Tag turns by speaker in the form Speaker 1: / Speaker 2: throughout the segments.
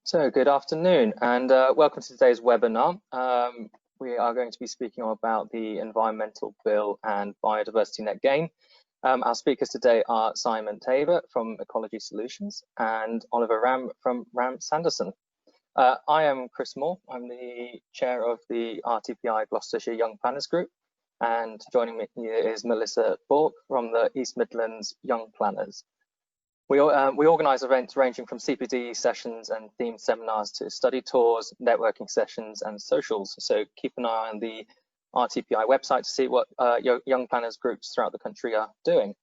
Speaker 1: So good afternoon and welcome to today's webinar. We are going to be speaking about the Environmental Bill and Biodiversity Net Gain. Our speakers today are Simon Tabor from Ecology Solutions and Oliver Ramm from RammSanderson. I am Chris Moore. I'm the chair of the RTPI Gloucestershire Young Planners Group, and joining me here is Melissa Bork from the East Midlands Young Planners. We organise events ranging from CPD sessions and themed seminars to study tours, networking sessions and socials. So keep an eye on the RTPI website to see what your young planners groups throughout the country are doing.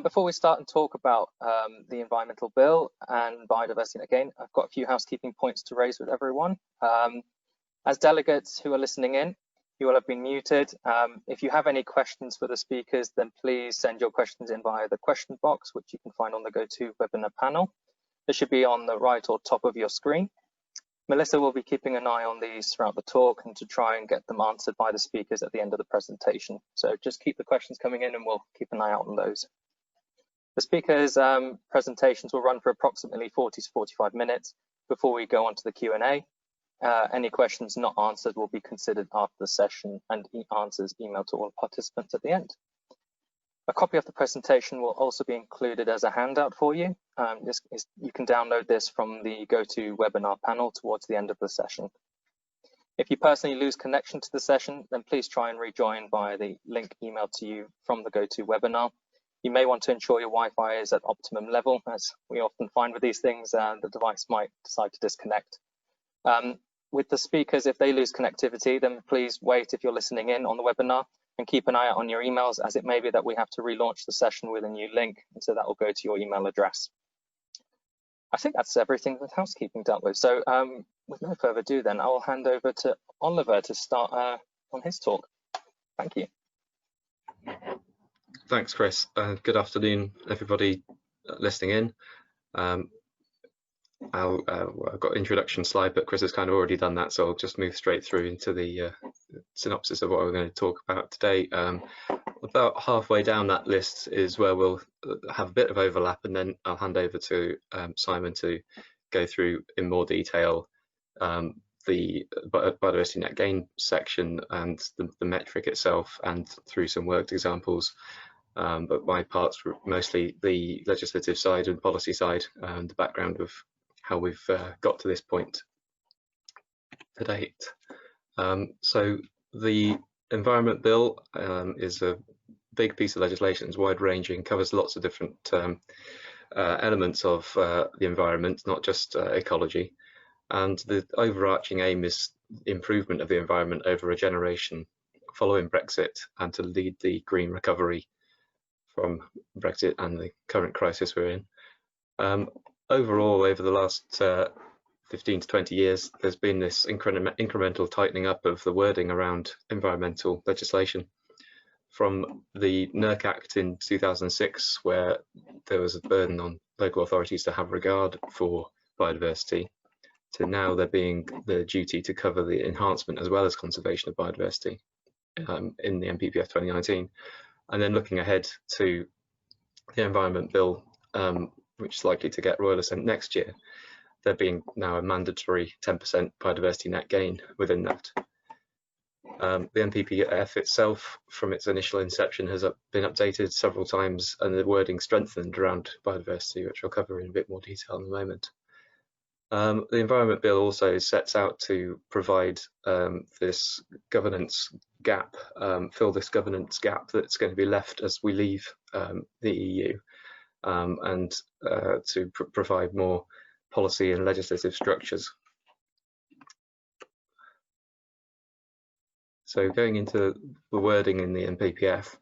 Speaker 1: Before we start and talk about the environmental bill and biodiversity again, I've got a few housekeeping points to raise with everyone. As delegates who are listening in, you will have been muted. If you have any questions for the speakers, then please send your questions in via the question box, which you can find on the GoToWebinar panel. This should be on the right or top of your screen. Melissa will be keeping an eye on these throughout the talk and to try and get them answered by the speakers at the end of the presentation. So just keep the questions coming in and we'll keep an eye out on those. The speakers' presentations will run for approximately 40 to 45 minutes before we go on to the Q&A. Any questions not answered will be considered after the session and answers emailed to all participants at the end. A copy of the presentation will also be included as a handout for you. You can download this from the GoToWebinar panel towards the end of the session. If you personally lose connection to the session, then please try and rejoin via the link emailed to you from the GoToWebinar. You may want to ensure your Wi-Fi is at optimum level, as we often find with these things, the device might decide to disconnect. With the speakers, if they lose connectivity, then please wait if you're listening in on the webinar and keep an eye out on your emails, as it may be that we have to relaunch the session with a new link, and so that will go to your email address. I think that's everything with housekeeping dealt with. So with no further ado then, I will hand over to Oliver to start on his talk. Thank you.
Speaker 2: Thanks, Chris. Good afternoon, everybody listening in. I've got an introduction slide, but Chris has kind of already done that, so I'll just move straight through into the synopsis of what we're going to talk about today. About halfway down that list is where we'll have a bit of overlap, and then I'll hand over to Simon to go through in more detail the biodiversity net gain section and the metric itself, and through some worked examples. But my parts were mostly the legislative side and policy side, and the background of how we've got to this point to date. So the Environment Bill is a big piece of legislation. It's wide-ranging, covers lots of different elements of the environment, not just ecology. And the overarching aim is improvement of the environment over a generation following Brexit, and to lead the green recovery from Brexit and the current crisis we're in. Overall, over the last 15 to 20 years, there's been this incremental tightening up of the wording around environmental legislation. From the NERC Act in 2006, where there was a burden on local authorities to have regard for biodiversity, to now there being the duty to cover the enhancement as well as conservation of biodiversity in the NPPF 2019. And then looking ahead to the Environment Bill, which is likely to get royal assent next year, there being now a mandatory 10% biodiversity net gain within that. The NPPF itself, from its initial inception, has been updated several times, and the wording strengthened around biodiversity, which I'll cover in a bit more detail in a moment. The Environment Bill also sets out to provide this governance gap, fill this governance gap that's going to be left as we leave the EU, and to provide more policy and legislative structures. So going into the wording in the NPPF,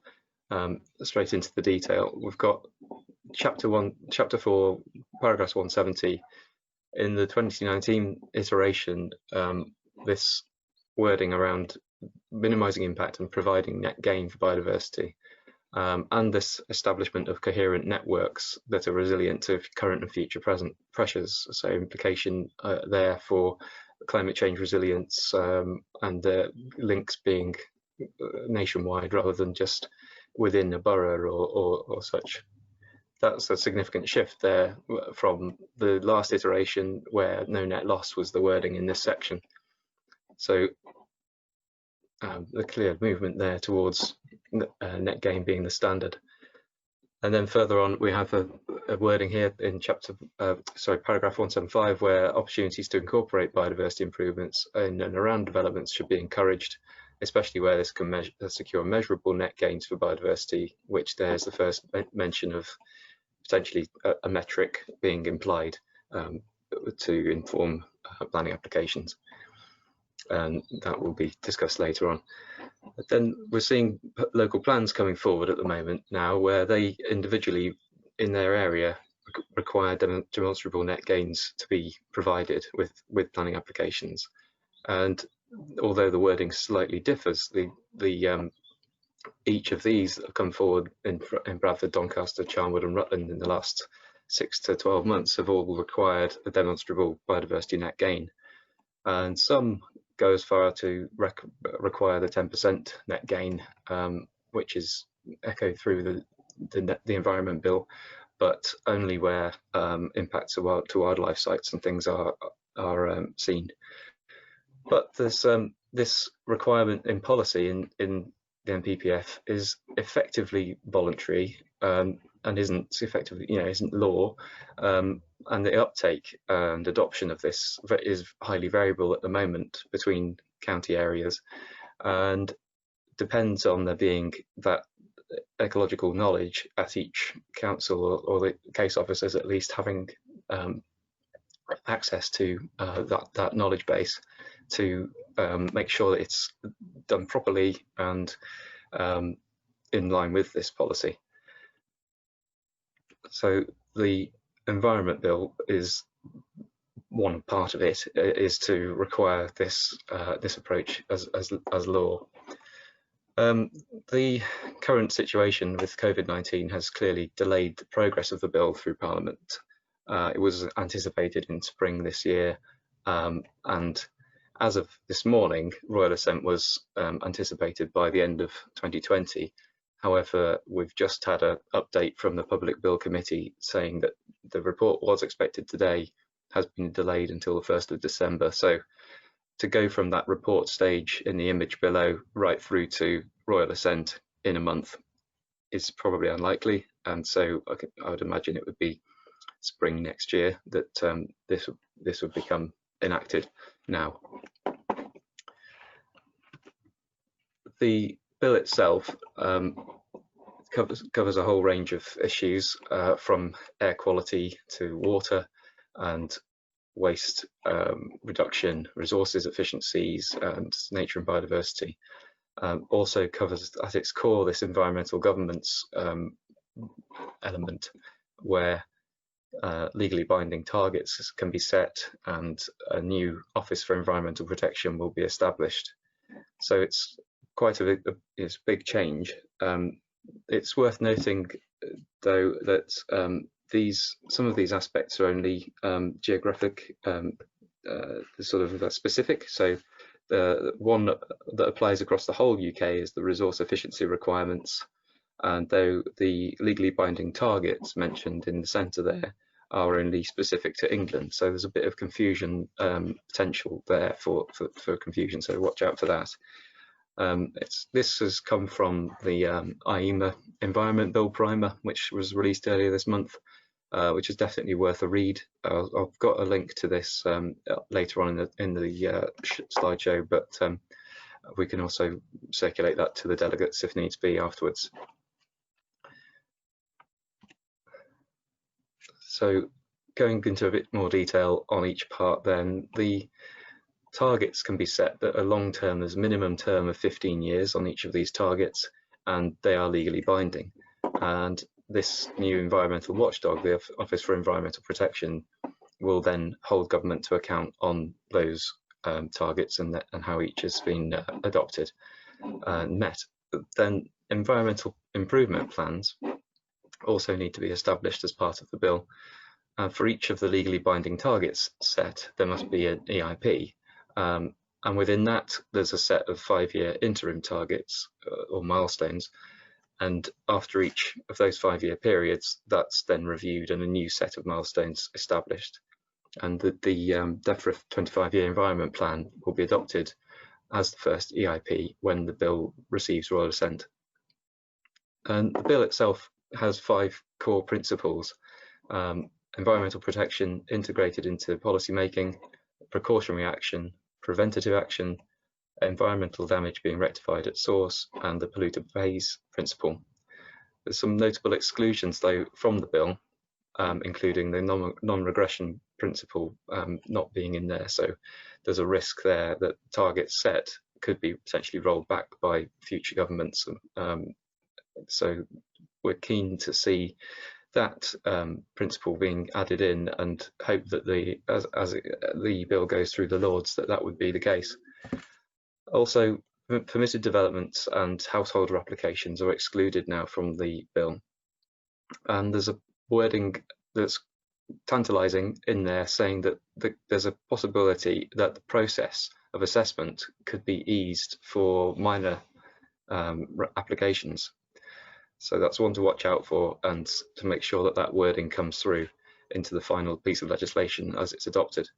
Speaker 2: straight into the detail, we've got chapter 4, paragraph 170. In the 2019 iteration, this wording around minimising impact and providing net gain for biodiversity, and this establishment of coherent networks that are resilient to current and future present pressures. So implication there for climate change resilience, and the links being nationwide rather than just within a borough or such. that's a significant shift there from the last iteration where no net loss was the wording in this section. So the clear movement there towards net gain being the standard. And then further on, we have a wording here in paragraph 175, where opportunities to incorporate biodiversity improvements in and around developments should be encouraged, especially where this can secure measurable net gains for biodiversity, which there's the first mention of potentially a metric being implied to inform planning applications. And that will be discussed later on. But then we're seeing local plans coming forward at the moment now, where they individually in their area require demonstrable net gains to be provided with planning applications. And although the wording slightly differs, each of these that have come forward in Bradford, Doncaster, Charnwood and Rutland in the last 6 to 12 months have all required a demonstrable biodiversity net gain. And some go as far to require the 10% net gain, which is echoed through the Environment Bill, but only where impacts to wildlife sites and things are seen. But there's this requirement in policy in the NPPF is effectively voluntary and isn't effectively, isn't law, and the uptake and adoption of this is highly variable at the moment between county areas, and depends on there being that ecological knowledge at each council or the case officers at least having access to that knowledge base to make sure that it's done properly and in line with this policy. So the Environment Bill is one part of it, is to require this this approach as law. The current situation with COVID-19 has clearly delayed the progress of the bill through Parliament. It was anticipated in spring this year, and as of this morning, Royal Assent was anticipated by the end of 2020. However, we've just had an update from the Public Bill Committee saying that the report was expected today, has been delayed until the 1st of December. So to go from that report stage in the image below right through to Royal Assent in a month is probably unlikely. And so I would imagine it would be spring next year that this would become enacted now. The bill itself covers a whole range of issues, from air quality to water and waste reduction, resources efficiencies, and nature and biodiversity. Also covers at its core this environmental governance element, where legally binding targets can be set and a new Office for Environmental Protection will be established. So it's quite a big change. It's worth noting, though, that some of these aspects are only geographic, sort of specific. So the one that applies across the whole UK is the resource efficiency requirements, and though the legally binding targets mentioned in the centre there are only specific to England, so there's a bit of confusion potential there for confusion. So watch out for that. This has come from the IEMA Environment Bill Primer, which was released earlier this month, which is definitely worth a read. I've got a link to this later on in the slideshow, but we can also circulate that to the delegates if needs be afterwards. So going into a bit more detail on each part then, the targets can be set that are long term. There's a minimum term of 15 years on each of these targets, and they are legally binding. And this new environmental watchdog, the Office for Environmental Protection, will then hold government to account on those targets and how each has been adopted and met. Then environmental improvement plans also need to be established as part of the bill. For each of the legally binding targets set, there must be an EIP. And within that, there's a set of 5-year interim targets or milestones, And after each of those 5-year periods, that's then reviewed and a new set of milestones established. And the DEFRA 25-year environment plan will be adopted as the first EIP when the bill receives royal assent. And the bill itself has 5 core principles: environmental protection integrated into policy making, precautionary action, preventative action, environmental damage being rectified at source, and the polluter pays principle. There's some notable exclusions though from the bill, including the non-regression principle not being in there. So there's a risk there that targets set could be potentially rolled back by future governments. So we're keen to see that principle being added in, and hope that as the bill goes through the Lords that would be the case. Also, permitted developments and householder applications are excluded now from the bill. And there's a wording that's tantalising in there saying that there's a possibility that the process of assessment could be eased for minor applications. So that's one to watch out for, and to make sure that that wording comes through into the final piece of legislation as it's adopted.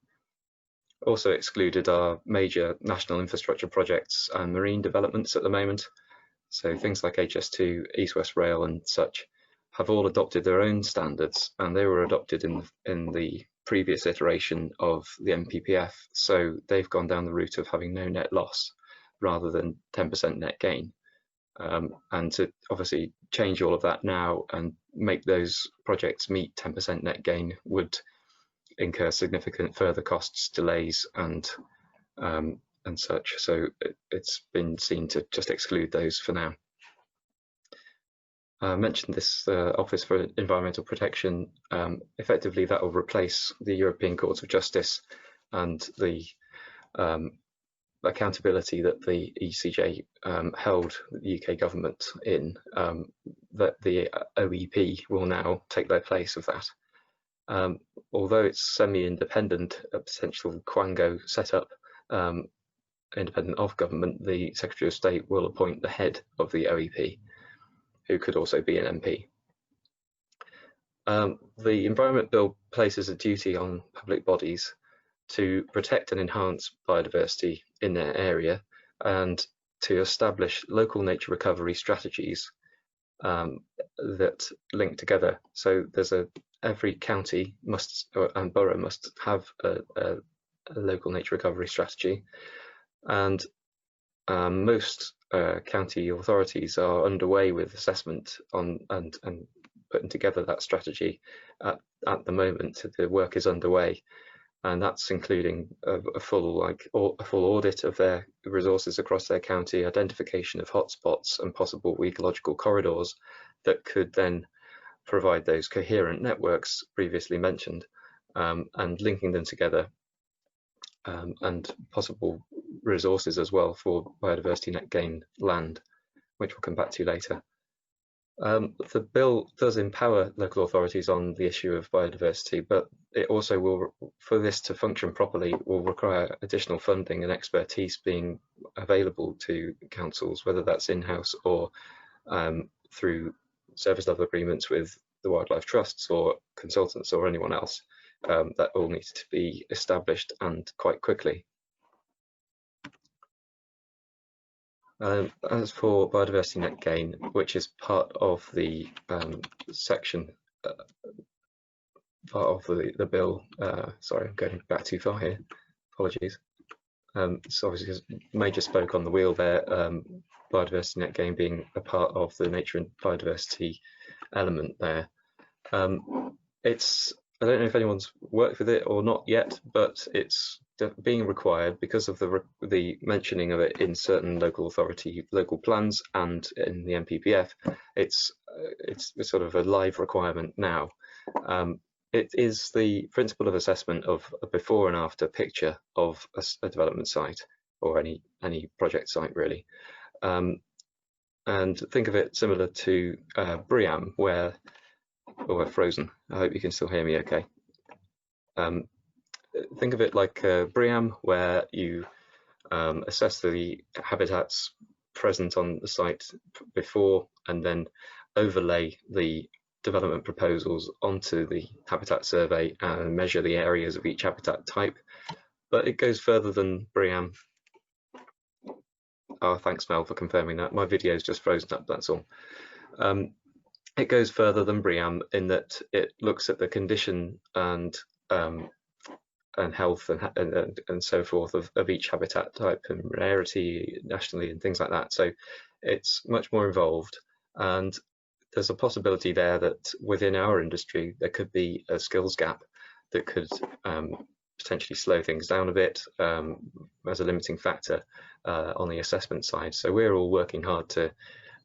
Speaker 2: Also excluded are major national infrastructure projects and marine developments at the moment. So things like HS2, East West Rail and such have all adopted their own standards, and they were adopted in the previous iteration of the MPPF. So they've gone down the route of having no net loss rather than 10% net gain. And to obviously change all of that now and make those projects meet 10% net gain would incur significant further costs, delays, and such. So it's been seen to just exclude those for now. I mentioned this Office for Environmental Protection. Effectively, that will replace the European Courts of Justice and the accountability that the ECJ held the UK government in, that the OEP will now take their place of that. Although it's semi-independent, a potential quango setup, independent of government, the Secretary of State will appoint the head of the OEP, who could also be an MP. The Environment Bill places a duty on public bodies to protect and enhance biodiversity in their area, and to establish local nature recovery strategies that link together. So there's every county and borough must have a local nature recovery strategy, and most county authorities are underway with assessment on and putting together that strategy at the moment. The work is underway, and that's including a full audit of their resources across their county, identification of hotspots and possible ecological corridors that could then provide those coherent networks previously mentioned, and linking them together, and possible resources as well for biodiversity net gain land, which we'll come back to later. The bill does empower local authorities on the issue of biodiversity, but it also will, for this to function properly, will require additional funding and expertise being available to councils, whether that's in-house or through service level agreements with the wildlife trusts or consultants or anyone else. That all needs to be established, and quite quickly. As for biodiversity net gain, which is part of the section, part of the bill, sorry, I'm going back too far here, apologies. So obviously Major spoke on the wheel there, biodiversity net gain being a part of the nature and biodiversity element there. I don't know if anyone's worked with it or not yet, but it's being required because of the mentioning of it in certain local plans and in the MPPF. It's sort of a live requirement now. It is the principle of assessment of a before and after picture of a development site or any project site really, and think of it similar to BRIAM, where we're frozen. I hope you can still hear me okay. Think of it like BRIAM, where you assess the habitats present on the site before and then overlay the development proposals onto the habitat survey and measure the areas of each habitat type. But it goes further than BREEAM. Oh, thanks, Mel, for confirming that. My video's just frozen up, that's all. It goes further than BREEAM in that it looks at the condition and health and so forth of each habitat type and rarity nationally and things like that. So it's much more involved, and there's a possibility there that within our industry there could be a skills gap that could potentially slow things down a bit as a limiting factor on the assessment side. So we're all working hard to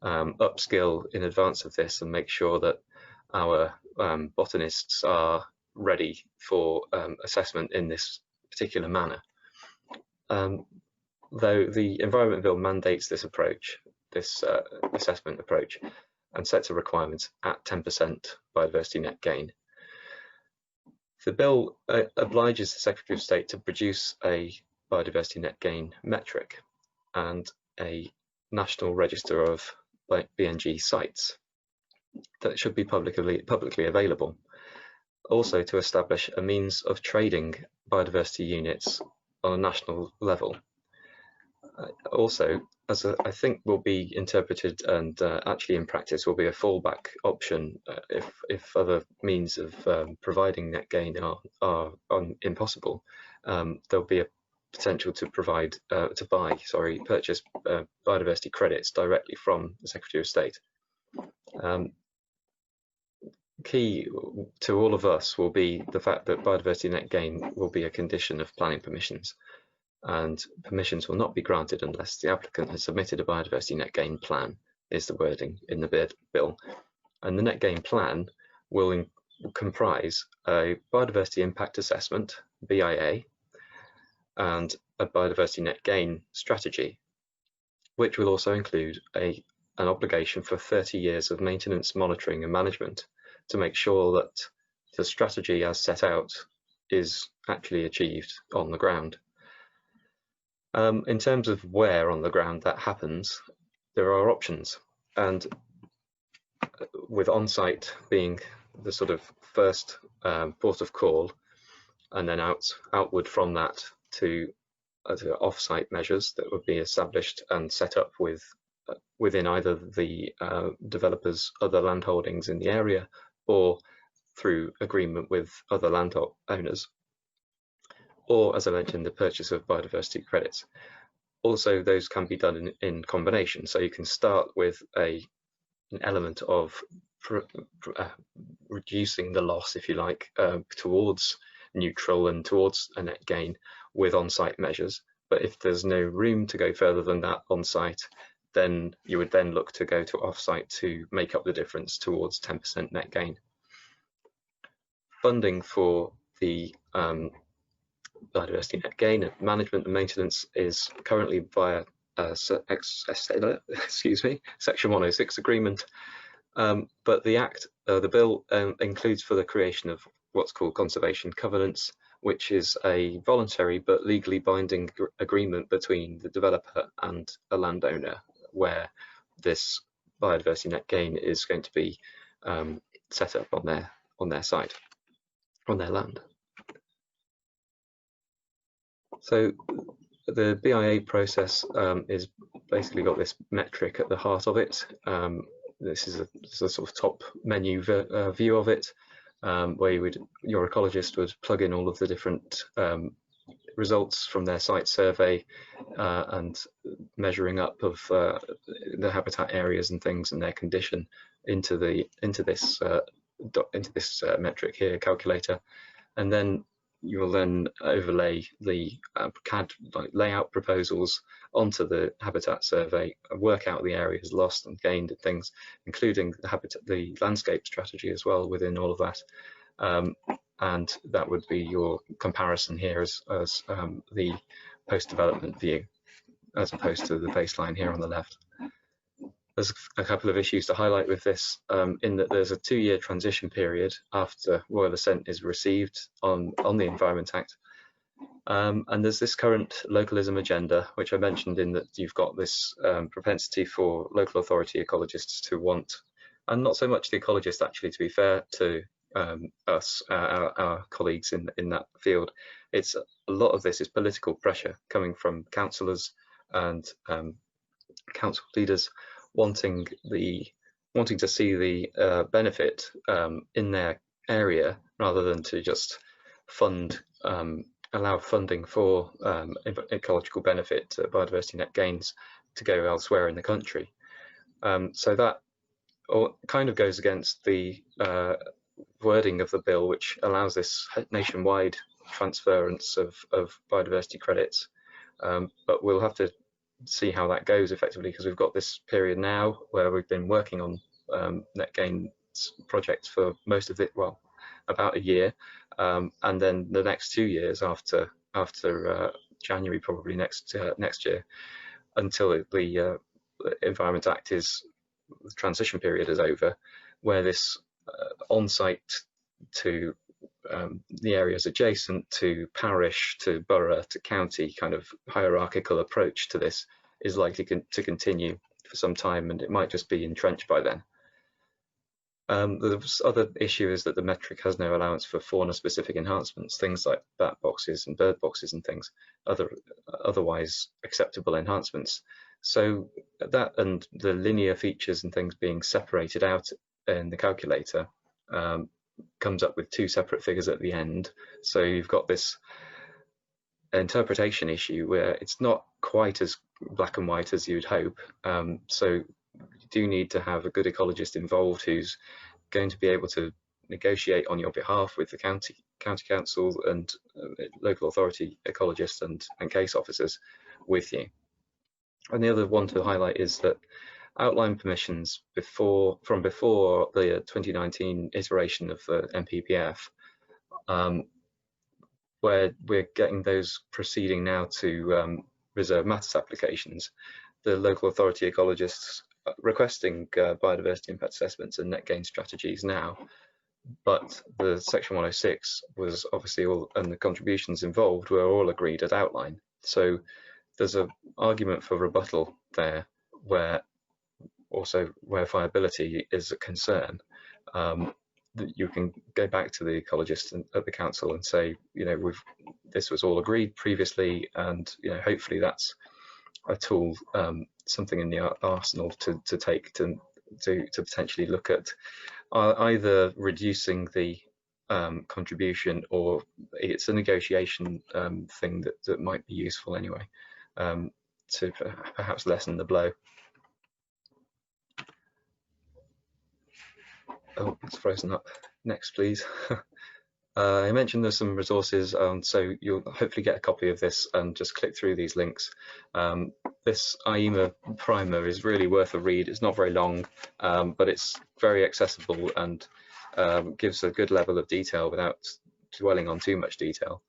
Speaker 2: upskill in advance of this and make sure that our botanists are ready for assessment in this particular manner. Though the Environment Bill mandates this approach, this assessment approach, and sets a requirement at 10% biodiversity net gain. The bill obliges the Secretary of State to produce a biodiversity net gain metric and a national register of BNG sites that should be publicly available. Also to establish a means of trading biodiversity units on a national level. Also, as I think will be interpreted and actually in practice will be a fallback option if other means of providing net gain are impossible, there'll be a potential to purchase biodiversity credits directly from the Secretary of State. Key to all of us will be the fact that biodiversity net gain will be a condition of planning permissions, and permissions will not be granted unless the applicant has submitted a biodiversity net gain plan, is the wording in the bill. And the net gain plan will comprise a biodiversity impact assessment, BIA, and a biodiversity net gain strategy, which will also include an obligation for 30 years of maintenance, monitoring and management to make sure that the strategy as set out is actually achieved on the ground. In terms of where on the ground that happens, there are options, and with on-site being the sort of first port of call, and then outward from that to off-site measures that would be established and set up within either the developers' other land holdings in the area or through agreement with other land owners, or, as I mentioned, the purchase of biodiversity credits. Also, those can be done in combination. So you can start with an element of reducing the loss, if you like, towards neutral and towards a net gain with on-site measures. But if there's no room to go further than that on-site, then you would then look to go to off-site to make up the difference towards 10% net gain. Funding for the biodiversity net gain management and maintenance is currently via Section 106 agreement, but the bill includes for the creation of what's called conservation covenants, which is a voluntary but legally binding agreement between the developer and a landowner, where this biodiversity net gain is going to be set up on their site, on their land. So the BIA process is basically got this metric at the heart of it. This is a sort of top menu view of it, where your ecologist would plug in all of the different results from their site survey and measuring up of the habitat areas and things and their condition into this metric here, calculator, and then you will then overlay the CAD layout proposals onto the habitat survey and work out the areas lost and gained and things, including the landscape strategy as well within all of that. And that would be your comparison here as the post-development view, as opposed to the baseline here on the left. There's a couple of issues to highlight with this, in that there's a 2-year transition period after royal assent is received on the Environment Act, And there's this current localism agenda, which I mentioned, in that you've got this propensity for local authority ecologists to want, and not so much the ecologists actually, to be fair to us, our colleagues in that field. It's a lot of this is political pressure coming from councillors and council leaders wanting to see the benefit in their area, rather than to just allow funding for ecological benefit, biodiversity net gains, to go elsewhere in the country. So that kind of goes against the wording of the bill, which allows this nationwide transference of biodiversity credits. But we'll have to see how that goes effectively, because we've got this period now where we've been working on net gains projects for most of it, well, about a year, and then the next 2 years after January probably next year, until the Environment Act the transition period is over, where this on-site to the areas adjacent to parish, to borough, to county kind of hierarchical approach to this is likely to continue for some time, and it might just be entrenched by then. The other issue is that the metric has no allowance for fauna-specific enhancements, things like bat boxes and bird boxes and things, otherwise acceptable enhancements. So that, and the linear features and things being separated out in the calculator, comes up with 2 separate figures at the end. So you've got this interpretation issue where it's not quite as black and white as you'd hope. So you do need to have a good ecologist involved who's going to be able to negotiate on your behalf with the county council and local authority ecologists and case officers with you. And the other one to highlight is that outline permissions from before the 2019 iteration of the MPPF, where we're getting those proceeding now to reserve matters applications, the local authority ecologists requesting biodiversity impact assessments and net gain strategies now, but the section 106 was obviously all, and the contributions involved were all agreed at outline. So there's an argument for rebuttal there, where viability is a concern. That you can go back to the ecologist at the council and say, this was all agreed previously, and hopefully that's a tool, something in the arsenal to take to potentially look at either reducing the contribution, or it's a negotiation thing that might be useful anyway, to perhaps lessen the blow. Oh, it's frozen up. Next, please. I mentioned there's some resources, so you'll hopefully get a copy of this and just click through these links. This IEMA primer is really worth a read. It's not very long, but it's very accessible and gives a good level of detail without dwelling on too much detail.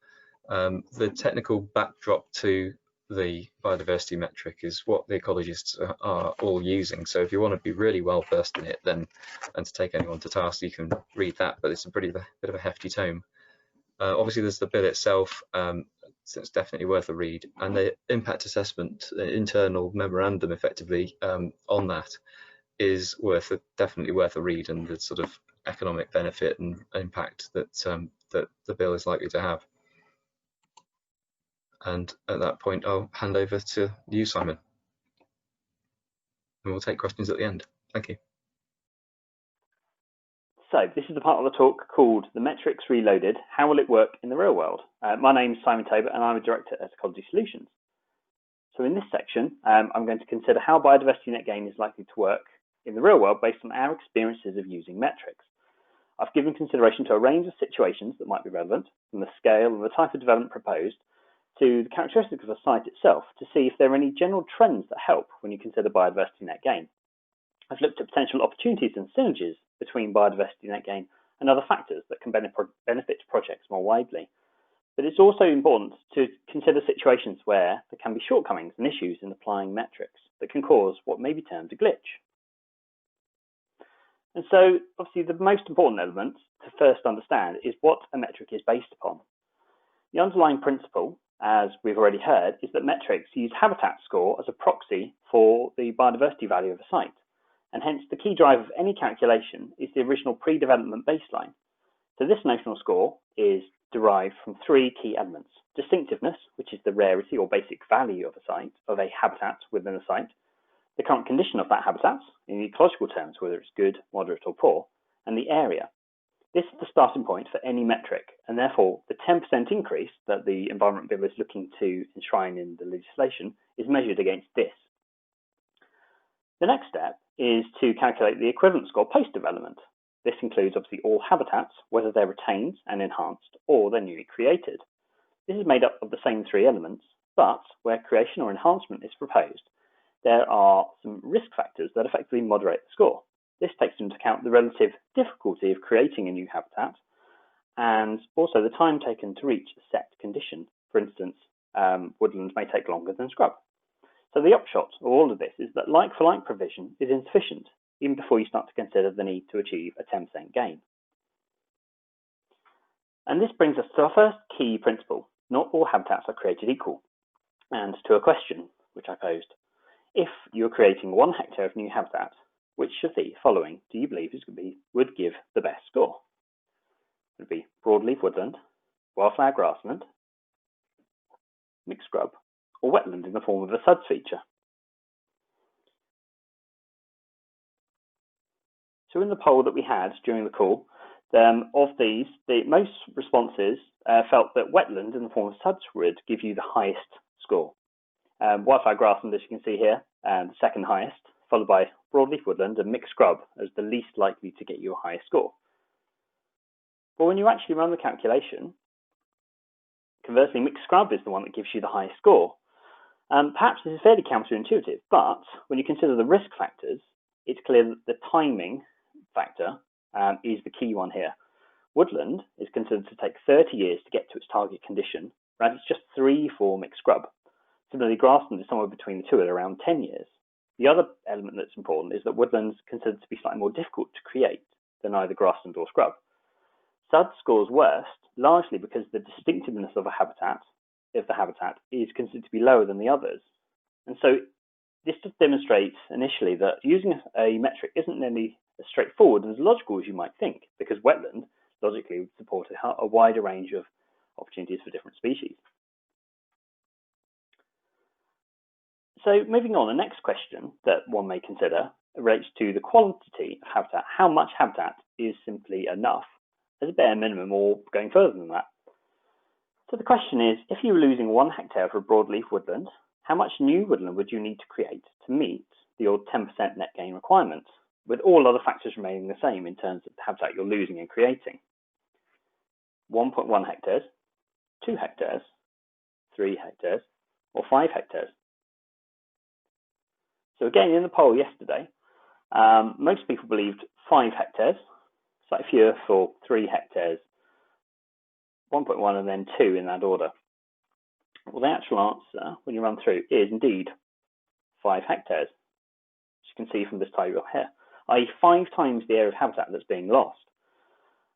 Speaker 2: The technical backdrop to the biodiversity metric is what the ecologists are all using. So if you want to be really well versed in it, then, and to take anyone to task, you can read that, but it's a bit of a hefty tome. Obviously there's the bill itself, so it's definitely worth a read, and the impact assessment internal memorandum effectively on that is definitely worth a read, and the sort of economic benefit and impact that that the bill is likely to have. And at that point, I'll hand over to you, Simon, and we'll take questions at the end. Thank you.
Speaker 3: So this is the part of the talk called The Metrics Reloaded, How Will It Work in the Real World? My name is Simon Tabor and I'm a Director at Ecology Solutions. So in this section, I'm going to consider how biodiversity net gain is likely to work in the real world based on our experiences of using metrics. I've given consideration to a range of situations that might be relevant, from the scale and the type of development proposed to the characteristics of the site itself, to see if there are any general trends that help when you consider biodiversity net gain. I've looked at potential opportunities and synergies between biodiversity net gain and other factors that can benefit projects more widely. But it's also important to consider situations where there can be shortcomings and issues in applying metrics that can cause what may be termed a glitch. And so, obviously, the most important element to first understand is what a metric is based upon. The underlying principle, as we've already heard, is that metrics use habitat score as a proxy for the biodiversity value of a site, and hence the key driver of any calculation is the original pre-development baseline. So this notional score is derived from three key elements: distinctiveness, which is the rarity or basic value of a site, of a habitat within a site, the current condition of that habitat, in ecological terms, whether it's good, moderate or poor, and the area. This is the starting point for any metric, and therefore the 10% increase that the Environment Bill is looking to enshrine in the legislation is measured against this. The next step is to calculate the equivalent score post-development. This includes obviously all habitats, whether they're retained and enhanced or they're newly created. This is made up of the same three elements, but where creation or enhancement is proposed, there are some risk factors that effectively moderate the score. This takes into account the relative difficulty of creating a new habitat and also the time taken to reach a set condition. For instance, woodlands may take longer than scrub. So the upshot of all of this is that like-for-like provision is insufficient, even before you start to consider the need to achieve a 10% gain. And this brings us to our first key principle: not all habitats are created equal, and to a question which I posed. If you're creating 1 hectare of new habitat, which of the following do you believe would give the best score? Would it be broadleaf woodland, wildflower grassland, mixed scrub, or wetland in the form of a SUDS feature? So in the poll that we had during the call, of these, most responses felt that wetland in the form of SUDS would give you the highest score. Wildflower grassland, as you can see here, the second highest, followed by broadleaf woodland and mixed scrub as the least likely to get you a higher score. But when you actually run the calculation, conversely, mixed scrub is the one that gives you the highest score. Perhaps this is fairly counterintuitive, but when you consider the risk factors, it's clear that the timing factor is the key one here. Woodland is considered to take 30 years to get to its target condition, whereas it's just 3 for mixed scrub. Similarly, grassland is somewhere between the two at around 10 years. The other element that's important is that woodlands are considered to be slightly more difficult to create than either grassland or scrub. SUDS scores worst largely because the distinctiveness of a habitat, if the habitat, is considered to be lower than the others. And so this just demonstrates initially that using a metric isn't nearly as straightforward and as logical as you might think, because wetland logically would support a wider range of opportunities for different species. So moving on, the next question that one may consider relates to the quantity of habitat. How much habitat is simply enough as a bare minimum, or going further than that? So the question is, if you were losing 1 hectare for a broadleaf woodland, how much new woodland would you need to create to meet the old 10% net gain requirement, with all other factors remaining the same in terms of the habitat you're losing and creating? 1.1 hectares, 2 hectares, 3 hectares, or 5 hectares? So again, in the poll yesterday, most people believed 5 hectares, slightly fewer for 3 hectares, 1.1 and then 2 in that order. Well, the actual answer, when you run through, is indeed 5 hectares, as you can see from this table here, i.e. 5 times the area of habitat that's being lost.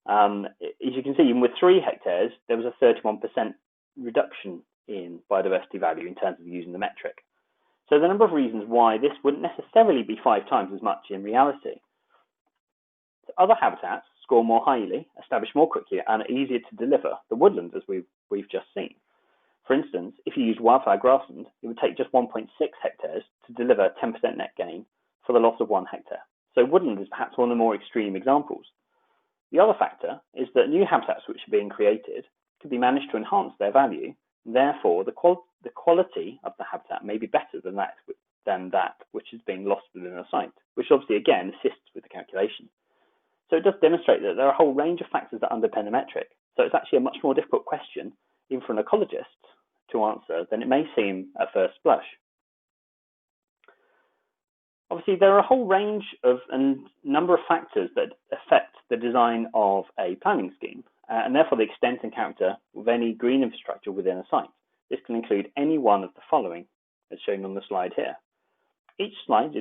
Speaker 3: As you can see, even with 3 hectares, there was a 31% reduction in biodiversity value in terms of using the metric. So there are a number of reasons why this wouldn't necessarily be 5 times as much in reality. So other habitats score more highly, establish more quickly, and are easier to deliver the woodlands, as we've just seen. For instance, if you used wildflower grassland, it would take just 1.6 hectares to deliver 10% net gain for the loss of 1 hectare. So woodland is perhaps one of the more extreme examples. The other factor is that new habitats which are being created could be managed to enhance their value. Therefore, the quality of the habitat may be better than that which is being lost within a site, which obviously again assists with the calculation. So it does demonstrate that there are a whole range of factors that underpin a metric. So it's actually a much more difficult question, even for an ecologist, to answer than it may seem at first blush. Obviously, there are a whole range of and number of factors that affect the design of a planning scheme, and therefore the extent and character of any green infrastructure within a site. This can include any one of the following, as shown on the slide here. Each site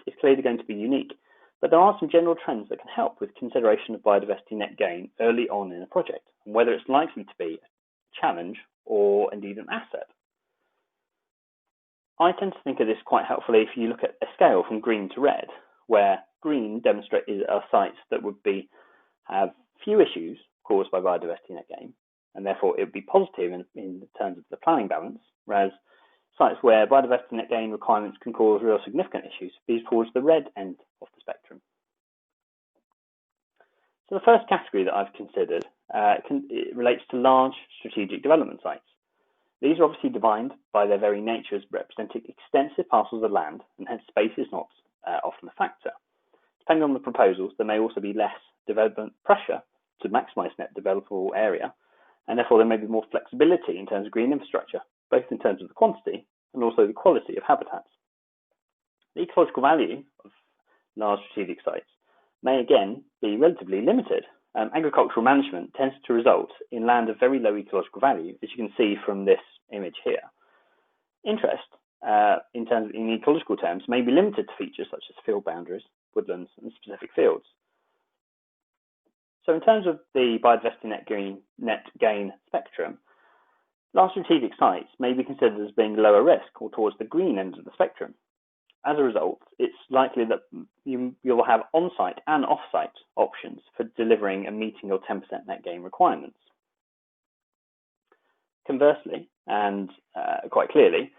Speaker 3: is clearly going to be unique, but there are some general trends that can help with consideration of biodiversity net gain early on in a project, and whether it's likely to be challenge, or indeed an asset. I tend to think of this quite helpfully if you look at a scale from green to red, where green demonstrated are sites that would have few issues caused by biodiversity net gain, and therefore it would be positive in terms of the planning balance, whereas sites where biodiversity net gain requirements can cause real significant issues, these towards the red end of the spectrum. So the first category that I've considered it relates to large strategic development sites. These are obviously defined by their very nature as representing extensive parcels of land, and hence space is not often a factor. Depending on the proposals, there may also be less development pressure to maximise net developable area, and therefore there may be more flexibility in terms of green infrastructure, both in terms of the quantity and also the quality of habitats. The ecological value of large strategic sites may again be relatively limited. Agricultural management tends to result in land of very low ecological value, as you can see from this image here. Interest in ecological terms may be limited to features such as field boundaries, woodlands, and specific fields. So in terms of the biodiversity net gain spectrum, large strategic sites may be considered as being lower risk or towards the green end of the spectrum. As a result, it's likely that you'll have on-site and off-site options for delivering and meeting your 10% net gain requirements. Conversely, and quite clearly,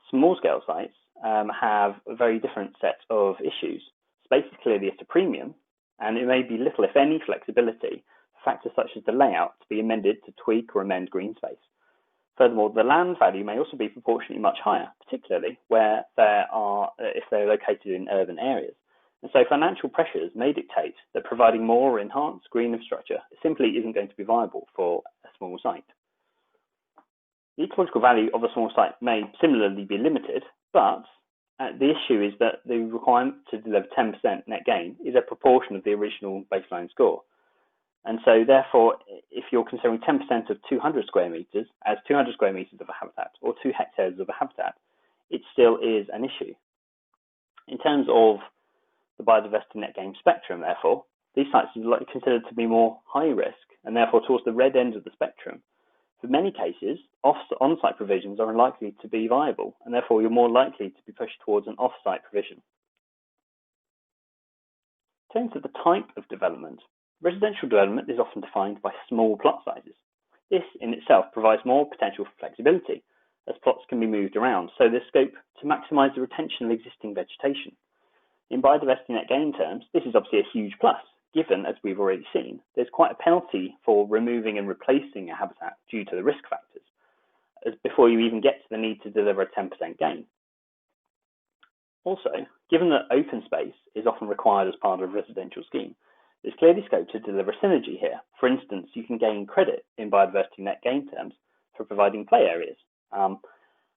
Speaker 3: small-scale sites have a very different set of issues. Space is clearly at a premium, and it may be little, if any, flexibility for factors such as the layout to be amended to tweak or amend green space. Furthermore, the land value may also be proportionately much higher, particularly where if they're located in urban areas. And so financial pressures may dictate that providing more enhanced green infrastructure simply isn't going to be viable for a small site. The ecological value of a small site may similarly be limited, but the issue is that the requirement to deliver 10% net gain is a proportion of the original baseline score. And so therefore, if you're considering 10% of 200 square meters as 200 square meters of a habitat or 2 hectares of a habitat, it still is an issue. In terms of the biodiversity net gain spectrum, therefore, these sites are considered to be more high risk and therefore towards the red end of the spectrum. For many cases, on-site provisions are unlikely to be viable, and therefore you're more likely to be pushed towards an off-site provision. In terms of the type of development, residential development is often defined by small plot sizes. This in itself provides more potential for flexibility, as plots can be moved around, so there's scope to maximise the retention of existing vegetation. In biodiversity net gain terms, this is obviously a huge plus, given, as we've already seen, there's quite a penalty for removing and replacing a habitat due to the risk factors, as before you even get to the need to deliver a 10% gain. Also, given that open space is often required as part of a residential scheme, there's clearly scope to deliver synergy here. For instance, you can gain credit in biodiversity net gain terms for providing play areas.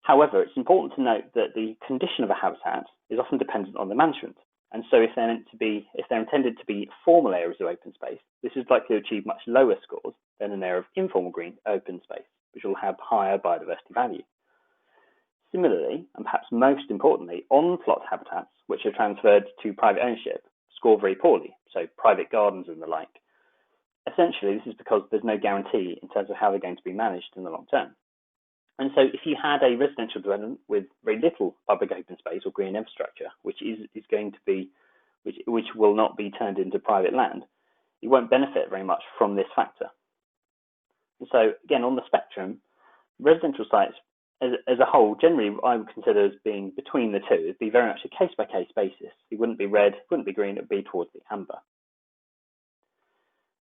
Speaker 3: However, it's important to note that the condition of a habitat is often dependent on the management. And so if they're intended to be formal areas of open space, this is likely to achieve much lower scores than an area of informal green open space, which will have higher biodiversity value. Similarly, and perhaps most importantly, on-plot habitats, which are transferred to private ownership, score very poorly, so private gardens and the like. Essentially, this is because there's no guarantee in terms of how they're going to be managed in the long term. And so if you had a residential development with very little public open space or green infrastructure, which will not be turned into private land, you won't benefit very much from this factor. And so again, on the spectrum, residential sites as a whole, generally I would consider as being between the two. It'd be very much a case-by-case basis. It wouldn't be red, wouldn't be green, it would be towards the amber.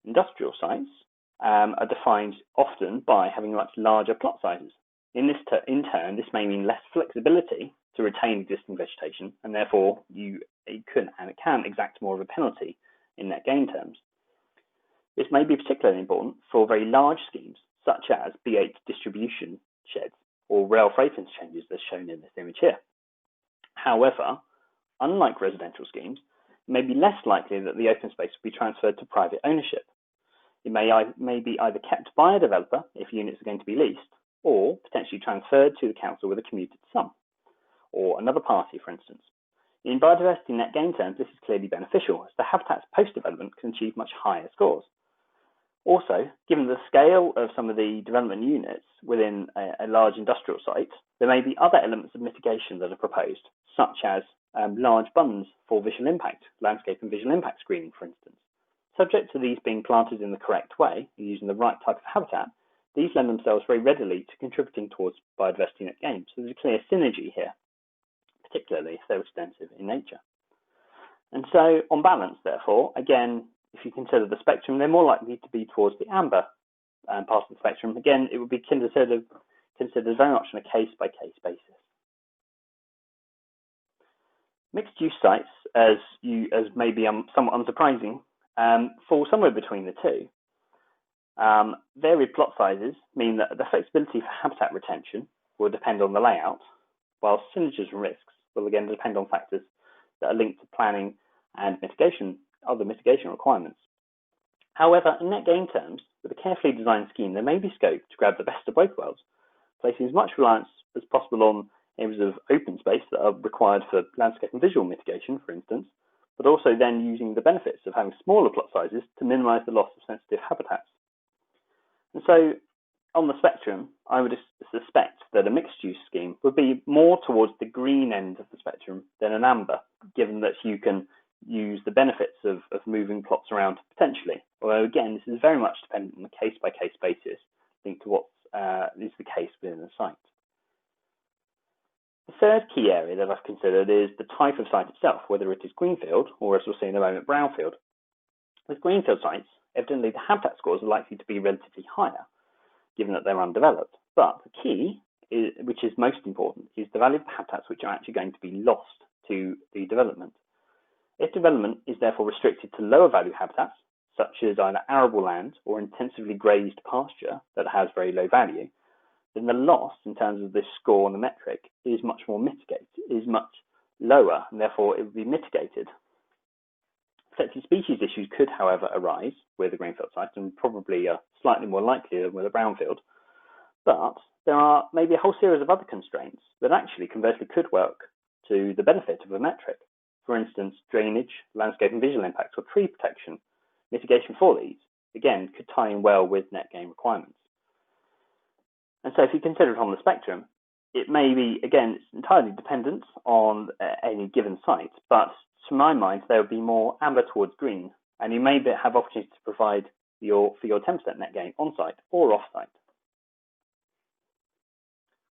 Speaker 3: Industrial sites are defined often by having much larger plot sizes. In turn, this may mean less flexibility to retain existing vegetation, and therefore it can exact more of a penalty in net gain terms. This may be particularly important for very large schemes, such as B8 distribution sheds or rail freight interchanges as shown in this image here. However, unlike residential schemes, it may be less likely that the open space will be transferred to private ownership. It may be either kept by a developer if units are going to be leased, or potentially transferred to the council with a commuted sum, or another party, for instance. In biodiversity net gain terms, this is clearly beneficial, as the habitats post-development can achieve much higher scores. Also, given the scale of some of the development units within a large industrial site, there may be other elements of mitigation that are proposed, such as large bunds for visual impact, landscape and visual impact screening, for instance. Subject to these being planted in the correct way and using the right type of habitat, these lend themselves very readily to contributing towards biodiversity net gain. So there's a clear synergy here, particularly if they're extensive in nature. And so, on balance, therefore, again, if you consider the spectrum, they're more likely to be towards the amber part of the spectrum. Again, it would be considered very much on a case-by-case basis. Mixed-use sites, as maybe somewhat unsurprising, fall somewhere between the two. Varied plot sizes mean that the flexibility for habitat retention will depend on the layout, while synergies and risks will again depend on factors that are linked to planning and other mitigation requirements. However, in net gain terms, with a carefully designed scheme, there may be scope to grab the best of both worlds, placing as much reliance as possible on areas of open space that are required for landscape and visual mitigation, for instance, but also then using the benefits of having smaller plot sizes to minimise the loss of sensitive habitats. And so, on the spectrum, I would suspect that a mixed-use scheme would be more towards the green end of the spectrum than an amber, given that you can use the benefits of moving plots around potentially. Although, again, this is very much dependent on a case-by-case basis, linked to what is the case within the site. The third key area that I've considered is the type of site itself, whether it is greenfield or, as we'll see in a moment, brownfield. With greenfield sites, evidently the habitat scores are likely to be relatively higher, given that they're undeveloped. But the key, which is most important, is the value of habitats which are actually going to be lost to the development. If development is therefore restricted to lower value habitats, such as either arable land or intensively grazed pasture that has very low value, then the loss in terms of this score on the metric is much lower, and therefore it would be mitigated. Protected species issues could, however, arise with a greenfield site and probably are slightly more likely than with a brownfield. But there are maybe a whole series of other constraints that actually conversely could work to the benefit of a metric. For instance, drainage, landscape and visual impacts, or tree protection. Mitigation for these, again, could tie in well with net gain requirements. And so if you consider it on the spectrum, it may be, again, it's entirely dependent on any given site, but to my mind, there would be more amber towards green, and you may have opportunities to provide for your 10% net gain on-site or off-site.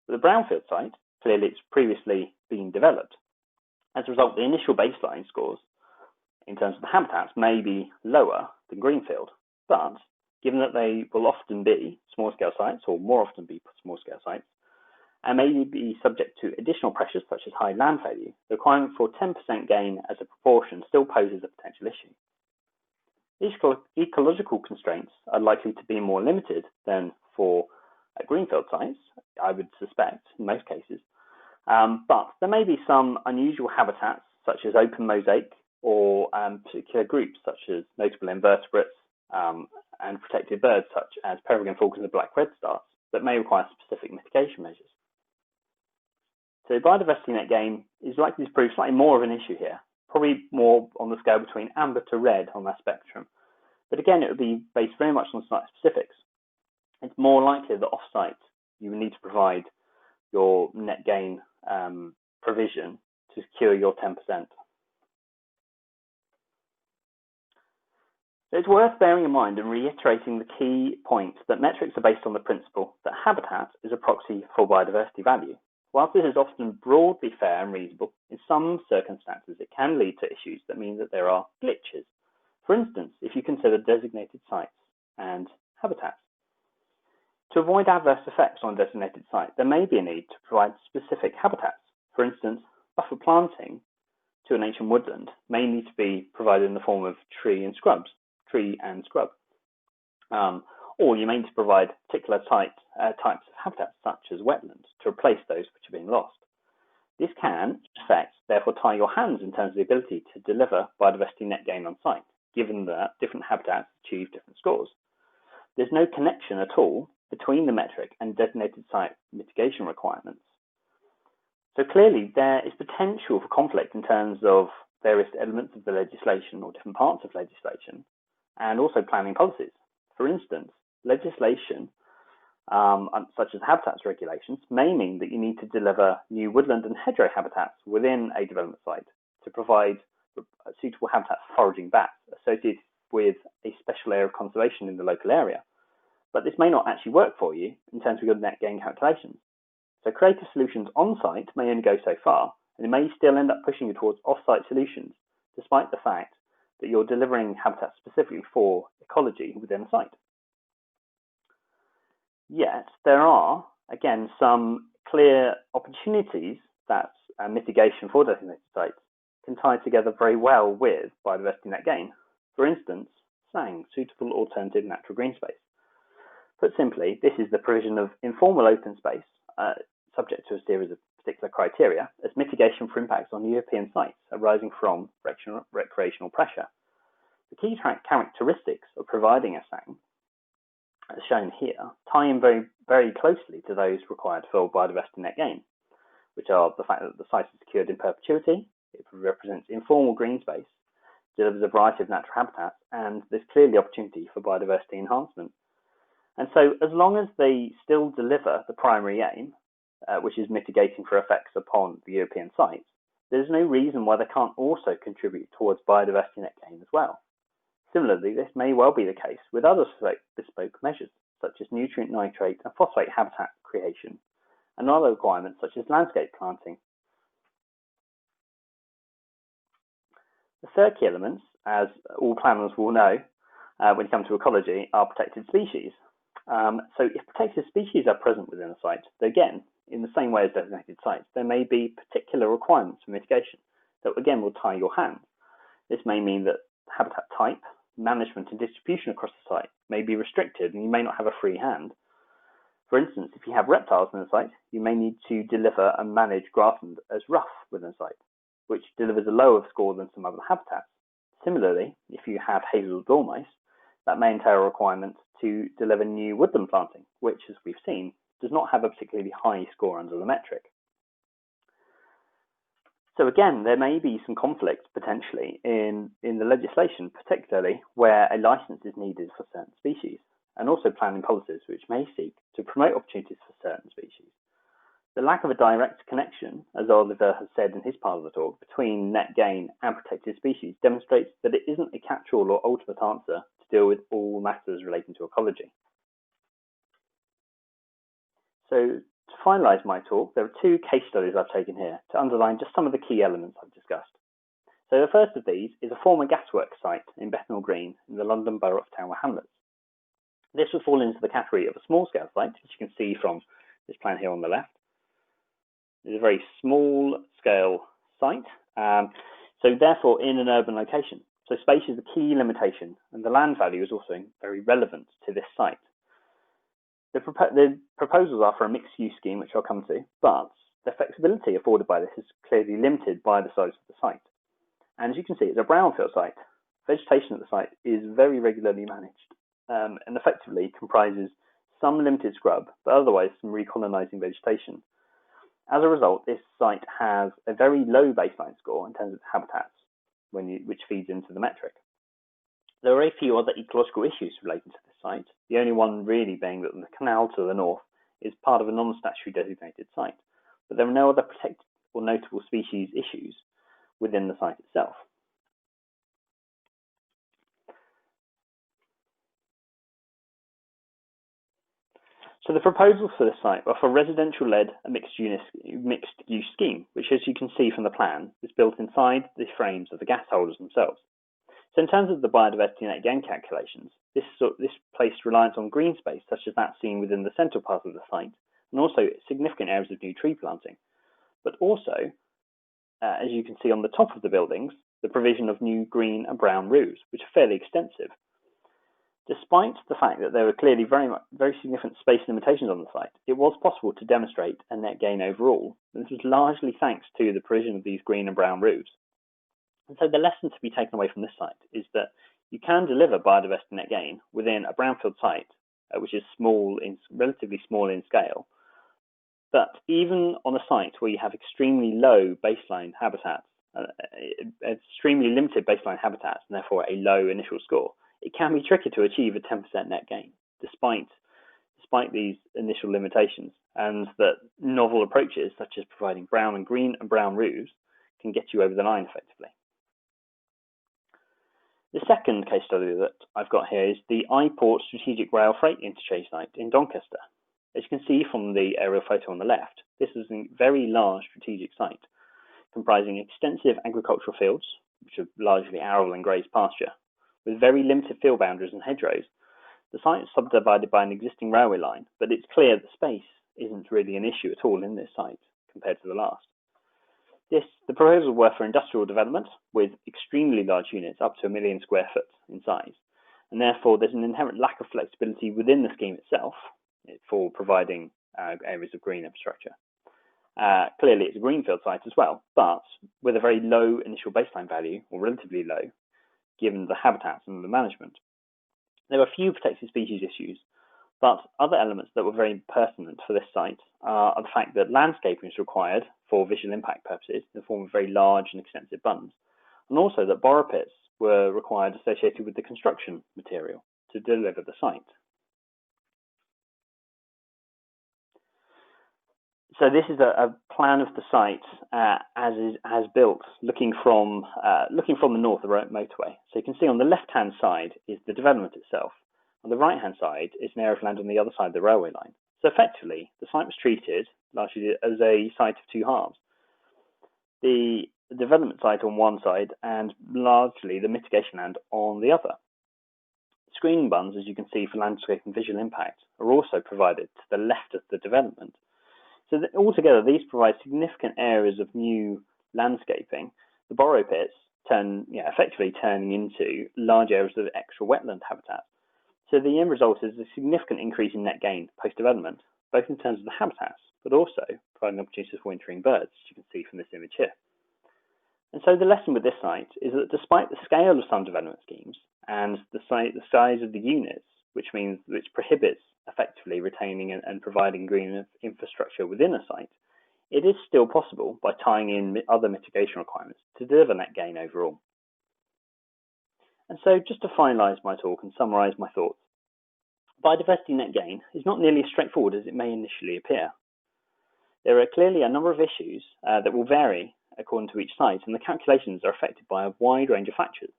Speaker 3: With a brownfield site, clearly it's previously been developed. As a result, the initial baseline scores in terms of the habitats may be lower than greenfield, but given that they will often be small-scale sites, or more often be small-scale sites, and may be subject to additional pressures such as high land value, the requirement for 10% gain as a proportion still poses a potential issue. These ecological constraints are likely to be more limited than for greenfield sites, I would suspect, in most cases, but there may be some unusual habitats such as open mosaic or particular groups such as notable invertebrates and protected birds such as peregrine falcons and black redstarts that may require specific mitigation measures. So biodiversity net gain is likely to prove slightly more of an issue here, probably more on the scale between amber to red on that spectrum. But again, it would be based very much on site specifics. It's more likely that off-site you will need to provide your net gain provision to secure your 10%. So it's worth bearing in mind and reiterating the key point that metrics are based on the principle that habitat is a proxy for biodiversity value. Whilst this is often broadly fair and reasonable, in some circumstances it can lead to issues that mean that there are glitches. For instance, if you consider designated sites and habitats. To avoid adverse effects on a designated site, there may be a need to provide specific habitats. For instance, buffer planting to an ancient woodland may need to be provided in the form of tree and scrub. Or you may need to provide particular types of habitats, such as wetlands, to replace those which are being lost. This can, in effect, therefore tie your hands in terms of the ability to deliver biodiversity net gain on site, given that different habitats achieve different scores. There's no connection at all between the metric and designated site mitigation requirements. So clearly there is potential for conflict in terms of various elements of the legislation or different parts of legislation, and also planning policies. For instance, legislation such as habitats regulations may mean that you need to deliver new woodland and hedgerow habitats within a development site to provide suitable habitats for foraging bats associated with a special area of conservation in the local area. But this may not actually work for you in terms of your net gain calculations. So creative solutions on-site may only go so far, and it may still end up pushing you towards off-site solutions, despite the fact that you're delivering habitats specifically for ecology within a site. Yet there are, again, some clear opportunities that mitigation for designated sites can tie together very well with biodiversity net gain. For instance, SANG, suitable alternative natural green space. Put simply, this is the provision of informal open space, subject to a series of particular criteria, as mitigation for impacts on European sites arising from recreational pressure. The key characteristics of providing a SANG, as shown here, tie in very, very closely to those required for biodiversity net gain, which are the fact that the site is secured in perpetuity, it represents informal green space, delivers a variety of natural habitats, and there's clearly opportunity for biodiversity enhancement. And so as long as they still deliver the primary aim, which is mitigating for effects upon the European sites, there's no reason why they can't also contribute towards biodiversity net gain as well. Similarly, this may well be the case with other bespoke measures, such as nutrient nitrate and phosphate habitat creation, and other requirements such as landscape planting. The third key elements, as all planners will know when it comes to ecology, are protected species. So if protected species are present within a site, again, in the same way as designated sites, there may be particular requirements for mitigation that again will tie your hands. This may mean that habitat type, management and distribution across the site may be restricted and you may not have a free hand. For instance, if you have reptiles in the site, you may need to deliver and manage grassland as rough within a site, which delivers a lower score than some other habitats. Similarly, if you have hazel dormice, that may entail a requirement to deliver new woodland planting, which, as we've seen, does not have a particularly high score under the metric. So again, there may be some conflict potentially in the legislation, particularly where a license is needed for certain species, and also planning policies which may seek to promote opportunities for certain species. The lack of a direct connection, as Oliver has said in his part of the talk, between net gain and protected species demonstrates that it isn't a catch-all or ultimate answer to deal with all matters relating to ecology. So to finalise my talk, there are two case studies I've taken here to underline just some of the key elements I've discussed. So the first of these is a former gasworks site in Bethnal Green in the London Borough of Tower Hamlets. This would fall into the category of a small-scale site, which you can see from this plan here on the left. It's a very small-scale site, so therefore in an urban location. So space is the key limitation, and the land value is also very relevant to this site. The proposals are for a mixed-use scheme, which I'll come to, but the flexibility afforded by this is clearly limited by the size of the site. And as you can see, it's a brownfield site. Vegetation at the site is very regularly managed and effectively comprises some limited scrub, but otherwise some recolonising vegetation. As a result, this site has a very low baseline score in terms of habitats, which feeds into the metric. There are a few other ecological issues relating to this site, the only one really being that the canal to the north is part of a non-statutory designated site, but there are no other protected or notable species issues within the site itself. So the proposals for this site are for residential-led a mixed-use scheme, which, as you can see from the plan, is built inside the frames of the gas holders themselves. So in terms of the biodiversity net gain calculations, this placed reliance on green space, such as that seen within the central part of the site, and also significant areas of new tree planting. But also, as you can see on the top of the buildings, the provision of new green and brown roofs, which are fairly extensive. Despite the fact that there were clearly very significant space limitations on the site, it was possible to demonstrate a net gain overall, and this was largely thanks to the provision of these green and brown roofs. And so the lesson to be taken away from this site is that you can deliver biodiversity net gain within a brownfield site, which is relatively small in scale. But even on a site where you have extremely low baseline habitats, extremely limited baseline habitats, and therefore a low initial score, it can be tricky to achieve a 10% net gain, despite these initial limitations, and that novel approaches such as providing brown and green and brown roofs can get you over the line effectively. The second case study that I've got here is the I-Port Strategic Rail Freight Interchange site in Doncaster. As you can see from the aerial photo on the left, this is a very large strategic site comprising extensive agricultural fields, which are largely arable and grazed pasture, with very limited field boundaries and hedgerows. The site is subdivided by an existing railway line, but it's clear that space isn't really an issue at all in this site compared to the last. The proposals were for industrial development with extremely large units up to 1 million square foot in size, and therefore there's an inherent lack of flexibility within the scheme itself for providing areas of green infrastructure. Clearly it's a greenfield site as well, but with a very low initial baseline value, or relatively low, given the habitats and the management. There were a few protected species issues, but other elements that were very pertinent for this site are the fact that landscaping is required for visual impact purposes in the form of very large and extensive bunds, and also that borrow pits were required associated with the construction material to deliver the site. So this is a plan of the site as built, looking from the north, the motorway. So you can see on the left-hand side is the development itself. On the right-hand side is an area of land on the other side of the railway line. So effectively, the site was treated largely as a site of two halves. The development site on one side and largely the mitigation land on the other. Screening bunds, as you can see, for landscape and visual impact are also provided to the left of the development. So that altogether, these provide significant areas of new landscaping. The borrow pits effectively turning into large areas of extra wetland habitat. So the end result is a significant increase in net gain post-development, both in terms of the habitats, but also providing opportunities for wintering birds, as you can see from this image here. And so the lesson with this site is that despite the scale of some development schemes and the size of the units, which prohibits effectively retaining and providing green infrastructure within a site, it is still possible by tying in other mitigation requirements to deliver net gain overall. And so just to finalise my talk and summarise my thoughts, biodiversity net gain is not nearly as straightforward as it may initially appear. There are clearly a number of issues that will vary according to each site, and the calculations are affected by a wide range of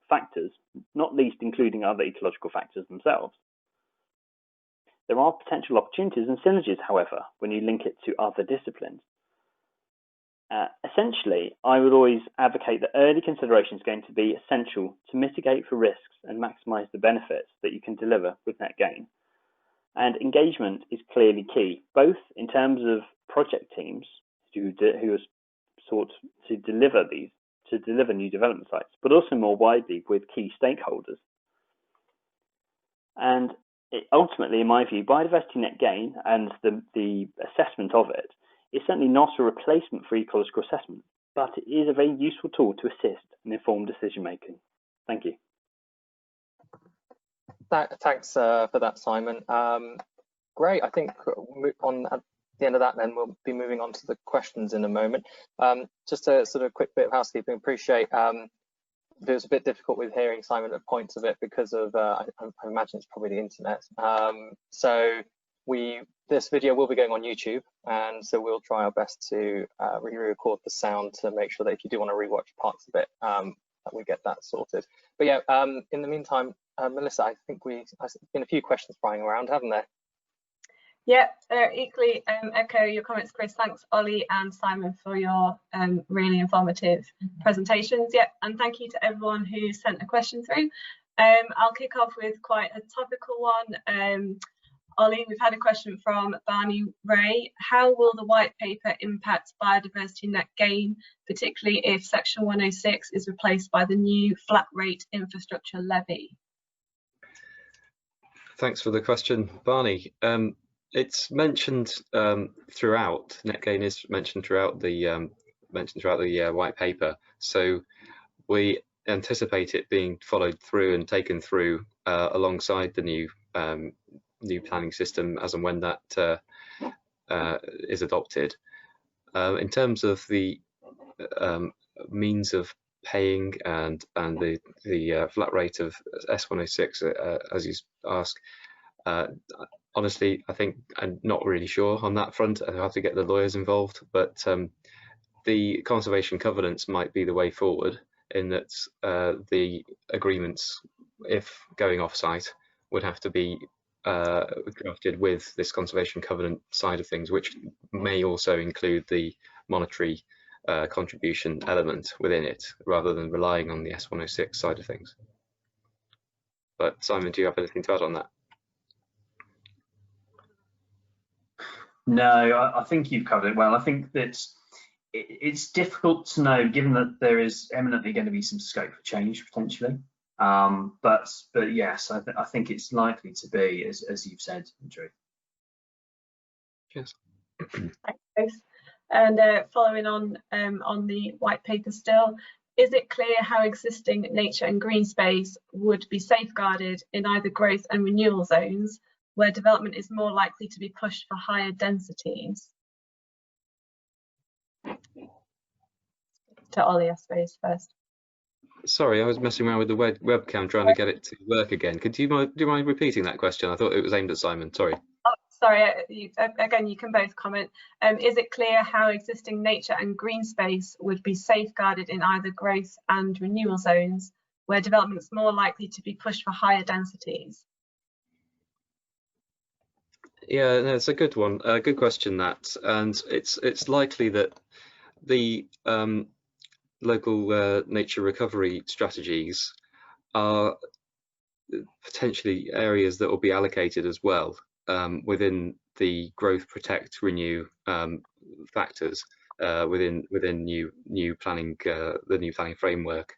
Speaker 3: factors, not least including other ecological factors themselves. There are potential opportunities and synergies, however, when you link it to other disciplines. Essentially, I would always advocate that early consideration is going to be essential to mitigate for risks and maximise the benefits that you can deliver with net gain. And engagement is clearly key, both in terms of project teams who are sought to deliver new development sites, but also more widely with key stakeholders. And ultimately, in my view, biodiversity net gain and the assessment of it is certainly not a replacement for ecological assessment, but it is a very useful tool to assist and inform decision making. Thank you.
Speaker 1: Thanks for that, Simon. Great. I think at the end of that, then we'll be moving on to the questions in a moment. Just a sort of quick bit of housekeeping. Appreciate it was a bit difficult with hearing Simon at points of it because of I imagine it's probably the internet. So this video will be going on YouTube, and so we'll try our best to re-record the sound to make sure that if you do want to rewatch parts of it, that we get that sorted. But yeah, in the meantime, Melissa, I think there's been a few questions flying around, haven't there?
Speaker 4: Yeah, equally echo your comments, Chris. Thanks, Ollie and Simon, for your really informative presentations. Yeah, and thank you to everyone who sent a question through. I'll kick off with quite a topical one. Ollie, we've had a question from Barney Ray. How will the white paper impact biodiversity net gain, particularly if Section 106 is replaced by the new flat rate infrastructure levy?
Speaker 2: Thanks for the question, Barney. It's mentioned throughout. Net gain is mentioned throughout the white paper. So we anticipate it being followed through and taken through alongside the new planning system as and when that is adopted. In terms of the means of paying and the flat rate of S106, as you ask. Honestly, I think I'm not really sure on that front. I have to get the lawyers involved, but the conservation covenants might be the way forward, in that the agreements, if going off-site, would have to be drafted with this conservation covenant side of things, which may also include the monetary contribution element within it, rather than relying on the S106 side of things. But Simon, do you have anything to add on that?
Speaker 3: No, I think you've covered it well. I think that it's difficult to know, given that there is eminently going to be some scope for change potentially. But yes, I think it's likely to be, as you've said, Drew.
Speaker 2: Yes.
Speaker 4: Thanks. And following on the white paper still, is it clear how existing nature and green space would be safeguarded in either growth and renewal zones, where development is more likely to be pushed for higher densities? To Ollie, I suppose, first.
Speaker 2: Sorry, I was messing around with the webcam trying to get it to work again. Do you mind repeating that question? I thought it was aimed at Simon. Sorry.
Speaker 4: Oh, sorry. Again, you can both comment. Is it clear how existing nature and green space would be safeguarded in either growth and renewal zones, where development is more likely to be pushed for higher densities?
Speaker 2: Yeah, no, it's a good one. Good question, that, and it's likely that the local nature recovery strategies are potentially areas that will be allocated as well within the growth, protect, renew factors within new planning, the new planning framework.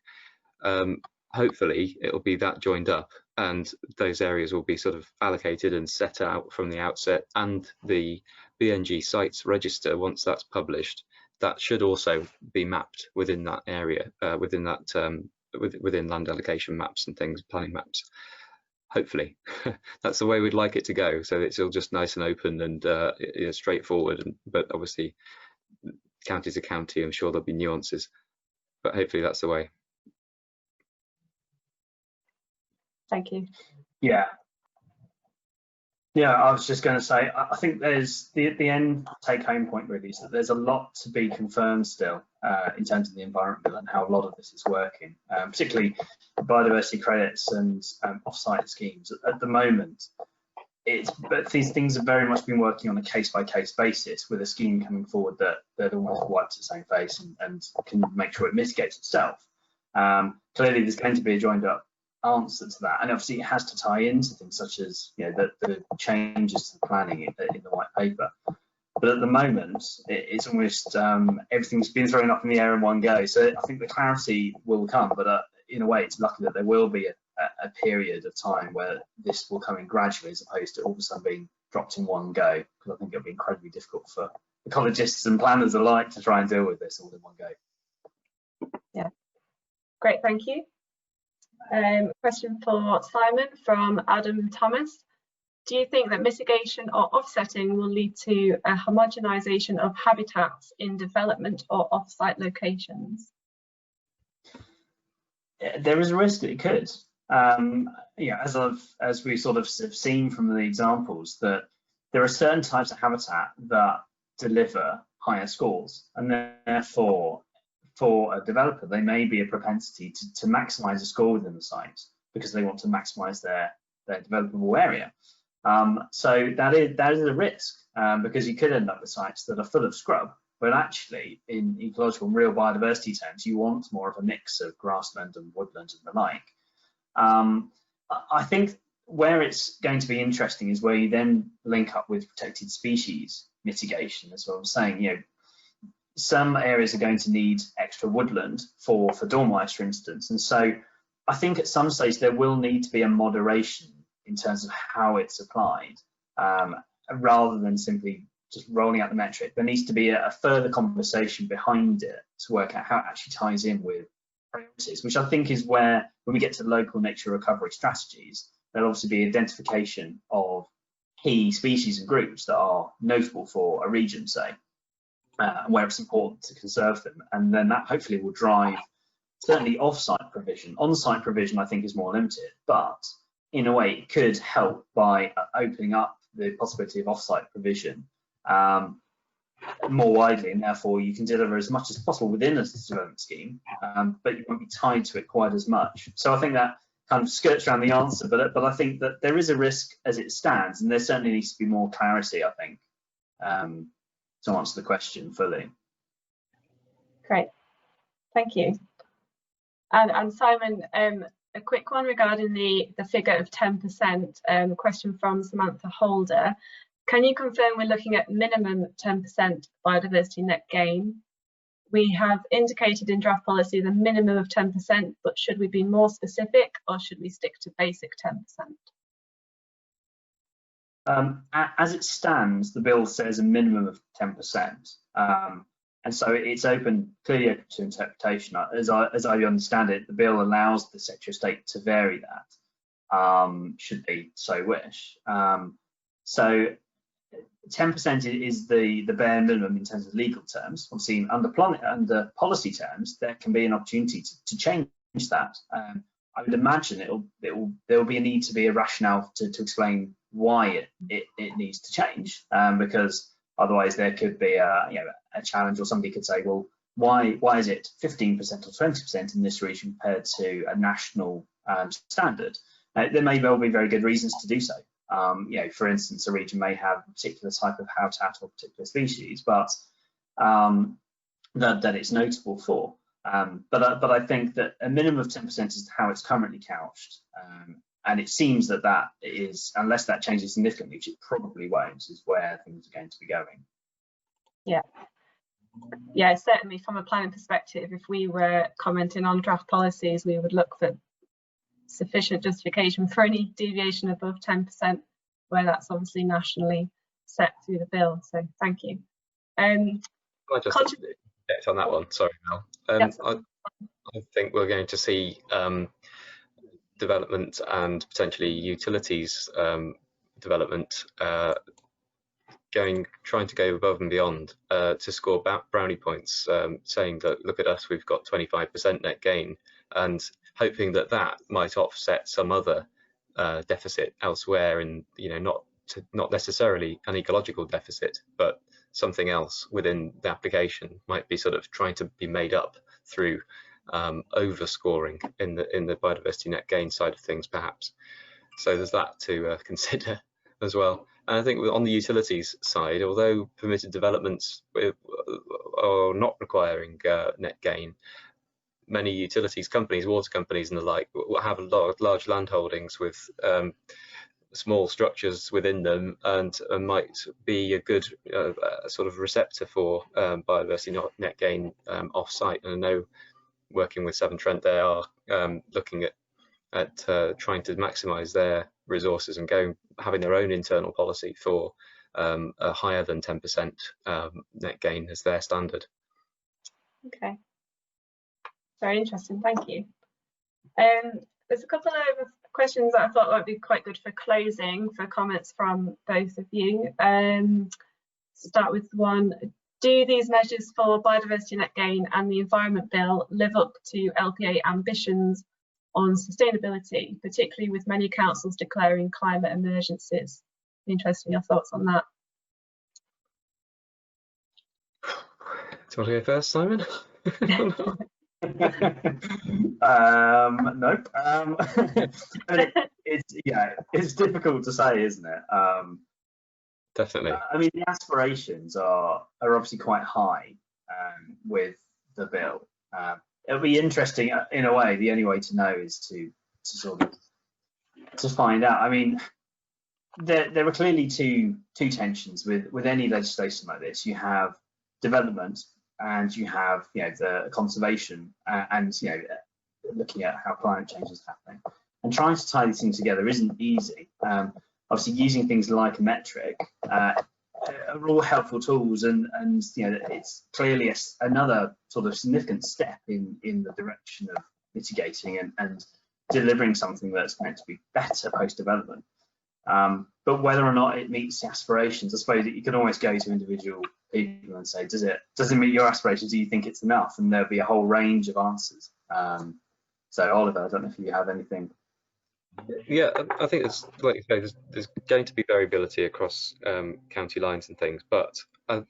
Speaker 2: Hopefully it'll be that joined up, and those areas will be sort of allocated and set out from the outset, and the BNG sites register, once that's published, that should also be mapped within that area, within land allocation maps and things, planning maps. Hopefully, that's the way we'd like it to go. So it's all just nice and open and straightforward. But obviously, county to county, I'm sure there'll be nuances. But hopefully, that's the way.
Speaker 4: Thank you.
Speaker 3: Yeah, I was just going to say, I think there's the end take-home point really is that there's a lot to be confirmed still in terms of the environment and how a lot of this is working, particularly biodiversity credits and off-site schemes. At the moment, but these things have very much been working on a case-by-case basis, with a scheme coming forward that almost wipes its own face and can make sure it mitigates itself. Clearly, there's going to be a joined-up answer to that, and obviously it has to tie into things such as the changes to the planning in the white paper. But at the moment, it's almost everything's been thrown up in the air in one go. So I think the clarity will come, but in a way, it's lucky that there will be a period of time where this will come in gradually, as opposed to all of a sudden being dropped in one go. Because I think it'll be incredibly difficult for ecologists and planners alike to try and deal with this all in one go.
Speaker 4: Yeah, great, thank you. Question for Simon from Adam Thomas. Do you think that mitigation or offsetting will lead to a homogenization of habitats in development or off-site locations?
Speaker 3: There is a risk that it could. As we sort of have seen from the examples, that there are certain types of habitat that deliver higher scores, and therefore for a developer, there may be a propensity to maximize a score within the site because they want to maximize their developable area. So that is a risk, because you could end up with sites that are full of scrub, but actually in ecological and real biodiversity terms, you want more of a mix of grassland and woodland and the like. I think where it's going to be interesting is where you then link up with protected species mitigation. That's what I'm saying. Some areas are going to need extra woodland for dormice, for instance, and so I think at some stage there will need to be a moderation in terms of how it's applied, rather than simply just rolling out the metric. There needs to be a further conversation behind it to work out how it actually ties in with priorities, which I think is where, when we get to local nature recovery strategies, there'll obviously be identification of key species and groups that are notable for a region, say, where it's important to conserve them, and then that hopefully will drive certainly off-site provision. On-site provision, I think, is more limited, but in a way, it could help by opening up the possibility of off-site provision more widely, and therefore you can deliver as much as possible within a development scheme, but you won't be tied to it quite as much. So I think that kind of skirts around the answer, but I think that there is a risk as it stands, and there certainly needs to be more clarity, I think, to answer the question fully.
Speaker 4: Great, thank you. And Simon, a quick one regarding the figure of 10%, question from Samantha Holder. Can you confirm we're looking at minimum 10% biodiversity net gain? We have indicated in draft policy the minimum of 10%, but should we be more specific or should we stick to basic 10%?
Speaker 3: As it stands, the bill says a minimum of 10%. And so it's clearly open to interpretation. As I understand it, the bill allows the Secretary of State to vary that, should they so wish. So 10% is the bare minimum in terms of legal terms. Obviously, under policy terms, there can be an opportunity to change that. I would imagine there will be a need to be a rationale to explain why it needs to change, because otherwise there could be a challenge, or somebody could say, well, why is it 15% or 20% in this region compared to a national standard? There may well be very good reasons to do so. For instance, a region may have a particular type of habitat or particular species, but that it's notable for. But I think that a minimum of 10% is how it's currently couched, and it seems that is, unless that changes significantly, which it probably won't, is where things are going to be going.
Speaker 4: Yeah, certainly from a planning perspective, if we were commenting on draft policies, we would look for sufficient justification for any deviation above 10%, where that's obviously nationally set through the bill. So thank you.
Speaker 2: Can I just object on that one? Sorry, Mel. I think we're going to see development and potentially utilities development trying to go above and beyond to score brownie points, saying that look at us, we've got 25% net gain, and hoping that might offset some other deficit elsewhere, and not necessarily an ecological deficit, but something else within the application might be sort of trying to be made up through overscoring in the biodiversity net gain side of things, perhaps. So there's that to consider as well. And I think on the utilities side, although permitted developments are not requiring net gain, many utilities companies, water companies and the like, will have large land holdings with small structures within them, and might be a good sort of receptor for biodiversity net gain off-site. And I know, working with Severn Trent, they are looking at trying to maximise their resources and having their own internal policy for a higher than 10% net gain as their standard.
Speaker 4: Okay, very interesting, thank you. There's a couple of questions that I thought might be quite good for closing, for comments from both of you. Start with one. Do these measures for biodiversity net gain and the Environment Bill live up to LPA ambitions on sustainability, particularly with many councils declaring climate emergencies? Interested in your thoughts on that.
Speaker 2: Do you want to go first, Simon?
Speaker 3: Nope. It's difficult to say, isn't it?
Speaker 2: Definitely.
Speaker 3: I mean, the aspirations are obviously quite high with the bill. It'll be interesting in a way. The only way to know is to sort of find out. I mean, there are clearly two tensions with any legislation like this. You have development, and you have the conservation, and looking at how climate change is happening, and trying to tie these things together isn't easy. Obviously, using things like a metric are all helpful tools, and it's clearly another sort of significant step in the direction of mitigating and delivering something that's going to be better post-development. But whether or not it meets the aspirations, I suppose that you can always go to individual people and say, does it meet your aspirations? Do you think it's enough? And there'll be a whole range of answers.
Speaker 5: So Oliver, I don't know if you have anything.
Speaker 2: Yeah, I think it's like you say, there's going to be variability across county lines and things, but I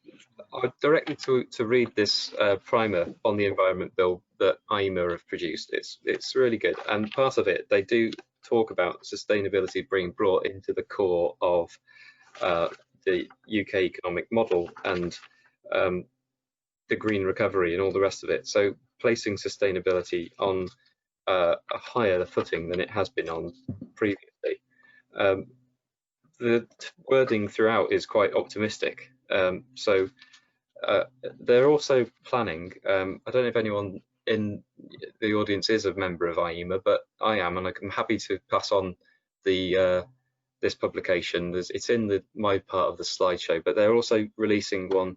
Speaker 2: would direct you to read this primer on the Environment Bill that IEMA have produced. It's really good, and part of it they do talk about sustainability being brought into the core of the UK economic model and the green recovery and all the rest of it. So placing sustainability on a higher footing than it has been on previously. The wording throughout is quite optimistic. So they're also planning, I don't know if anyone in the audience is a member of IEMA, but I am, and I'm happy to pass on the this publication. It's in my part of the slideshow, but they're also releasing one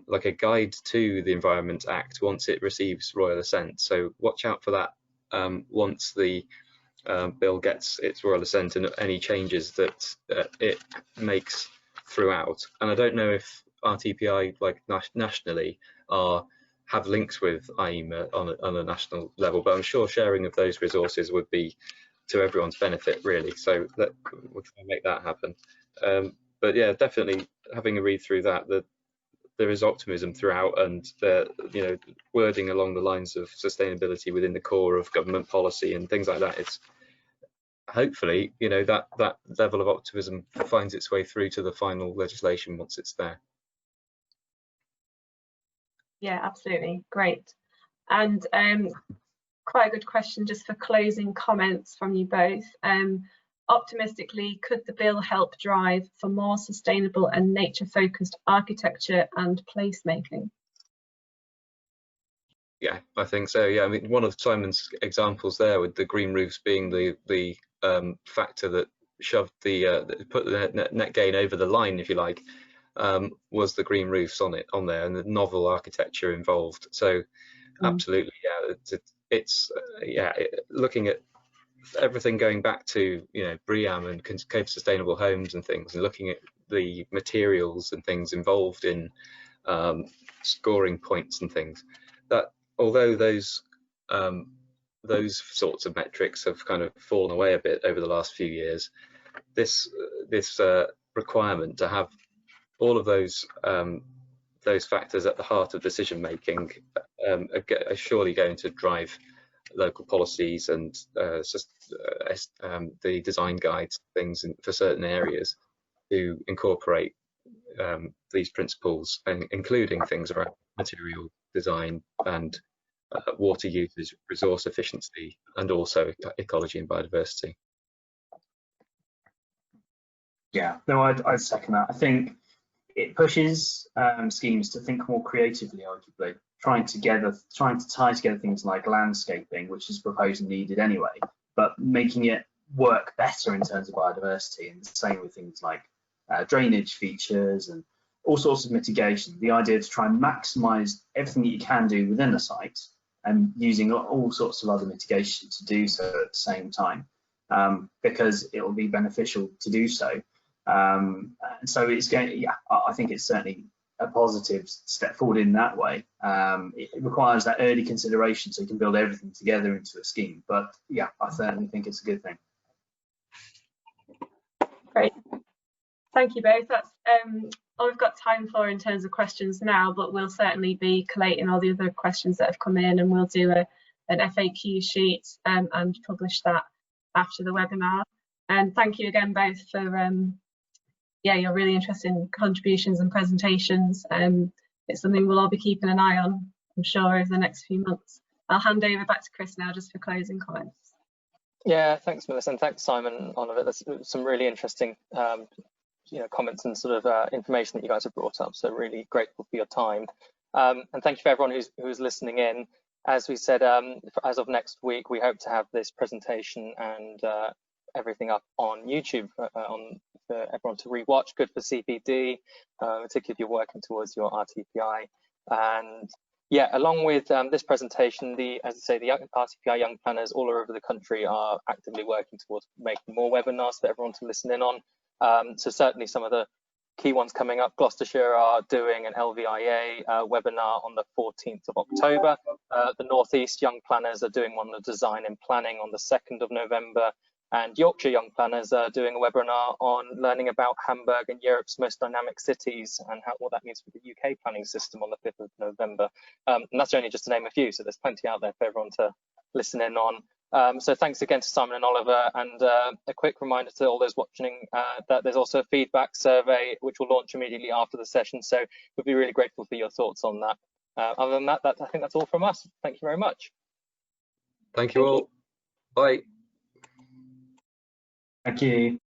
Speaker 2: like a guide to the Environment Act once it receives royal assent. So watch out for that once the bill gets its royal assent and any changes that it makes throughout. And I don't know if RTPI, like nationally, have links with IEMA on a national level, but I'm sure sharing of those resources would be to everyone's benefit, really. So that we can make that happen. But yeah, definitely having a read through that, there is optimism throughout, and the wording along the lines of sustainability within the core of government policy and things like that. It's hopefully that level of optimism finds its way through to the final legislation once it's there.
Speaker 4: Yeah, absolutely, great. And quite a good question just for closing comments from you both. Optimistically, could the bill help drive for more sustainable and nature-focused architecture and placemaking?
Speaker 2: Yeah, I think so. Yeah, I mean, one of Simon's examples there, with the green roofs being the factor that shoved put the net gain over the line, if you like, was the green roofs on there and the novel architecture involved. So absolutely, yeah, it's looking at everything going back to BREEAM and Cape Sustainable Homes and things, and looking at the materials and things involved in scoring points and things. That although those sorts of metrics have kind of fallen away a bit over the last few years, this requirement to have all of those factors at the heart of decision making are surely going to drive local policies and the design guides, things for certain areas to incorporate these principles, including things around material design and water usage, resource efficiency, and also ecology and biodiversity.
Speaker 5: Yeah, no, I'd second that. I think it pushes schemes to think more creatively, arguably, trying to tie together things like landscaping, which is proposed and needed anyway, but making it work better in terms of biodiversity, and the same with things like drainage features and all sorts of mitigation. The idea to try and maximise everything that you can do within a site and using all sorts of other mitigation to do so at the same time, because it will be beneficial to do so. So it's going, yeah, I think it's certainly a positive step forward in that way. It requires that early consideration so you can build everything together into a scheme. But yeah, I certainly think it's a good thing.
Speaker 4: Great, thank you both. That's all we've got time for in terms of questions now, but we'll certainly be collating all the other questions that have come in, and we'll do an FAQ sheet and publish that after the webinar. And thank you again both for your really interesting contributions and presentations. It's something we'll all be keeping an eye on, I'm sure, over the next few months. I'll hand over back to Chris now just for closing comments.
Speaker 1: Yeah, thanks, Melissa, and thanks, Simon, on it. That's some really interesting comments and sort of information that you guys have brought up. So really grateful for your time. And thank you for everyone who's listening in. As we said, as of next week, we hope to have this presentation and everything up on YouTube for everyone to rewatch. Good for CPD, particularly if you're working towards your RTPI. And yeah, along with this presentation, as I say, the RTPI Young Planners all over the country are actively working towards making more webinars for everyone to listen in on. So certainly some of the key ones coming up. Gloucestershire are doing an LVIA webinar on the 14th of October. The Northeast Young Planners are doing one on design and planning on the 2nd of November. And Yorkshire Young Planners are doing a webinar on learning about Hamburg and Europe's most dynamic cities and what that means for the UK planning system on the 5th of November. And that's only just to name a few, so there's plenty out there for everyone to listen in on. So thanks again to Simon and Oliver, and a quick reminder to all those watching that there's also a feedback survey which will launch immediately after the session, so we'd be really grateful for your thoughts on that. Other than that, I think that's all from us. Thank you very much.
Speaker 2: Thank you all. Bye.
Speaker 5: Thank you.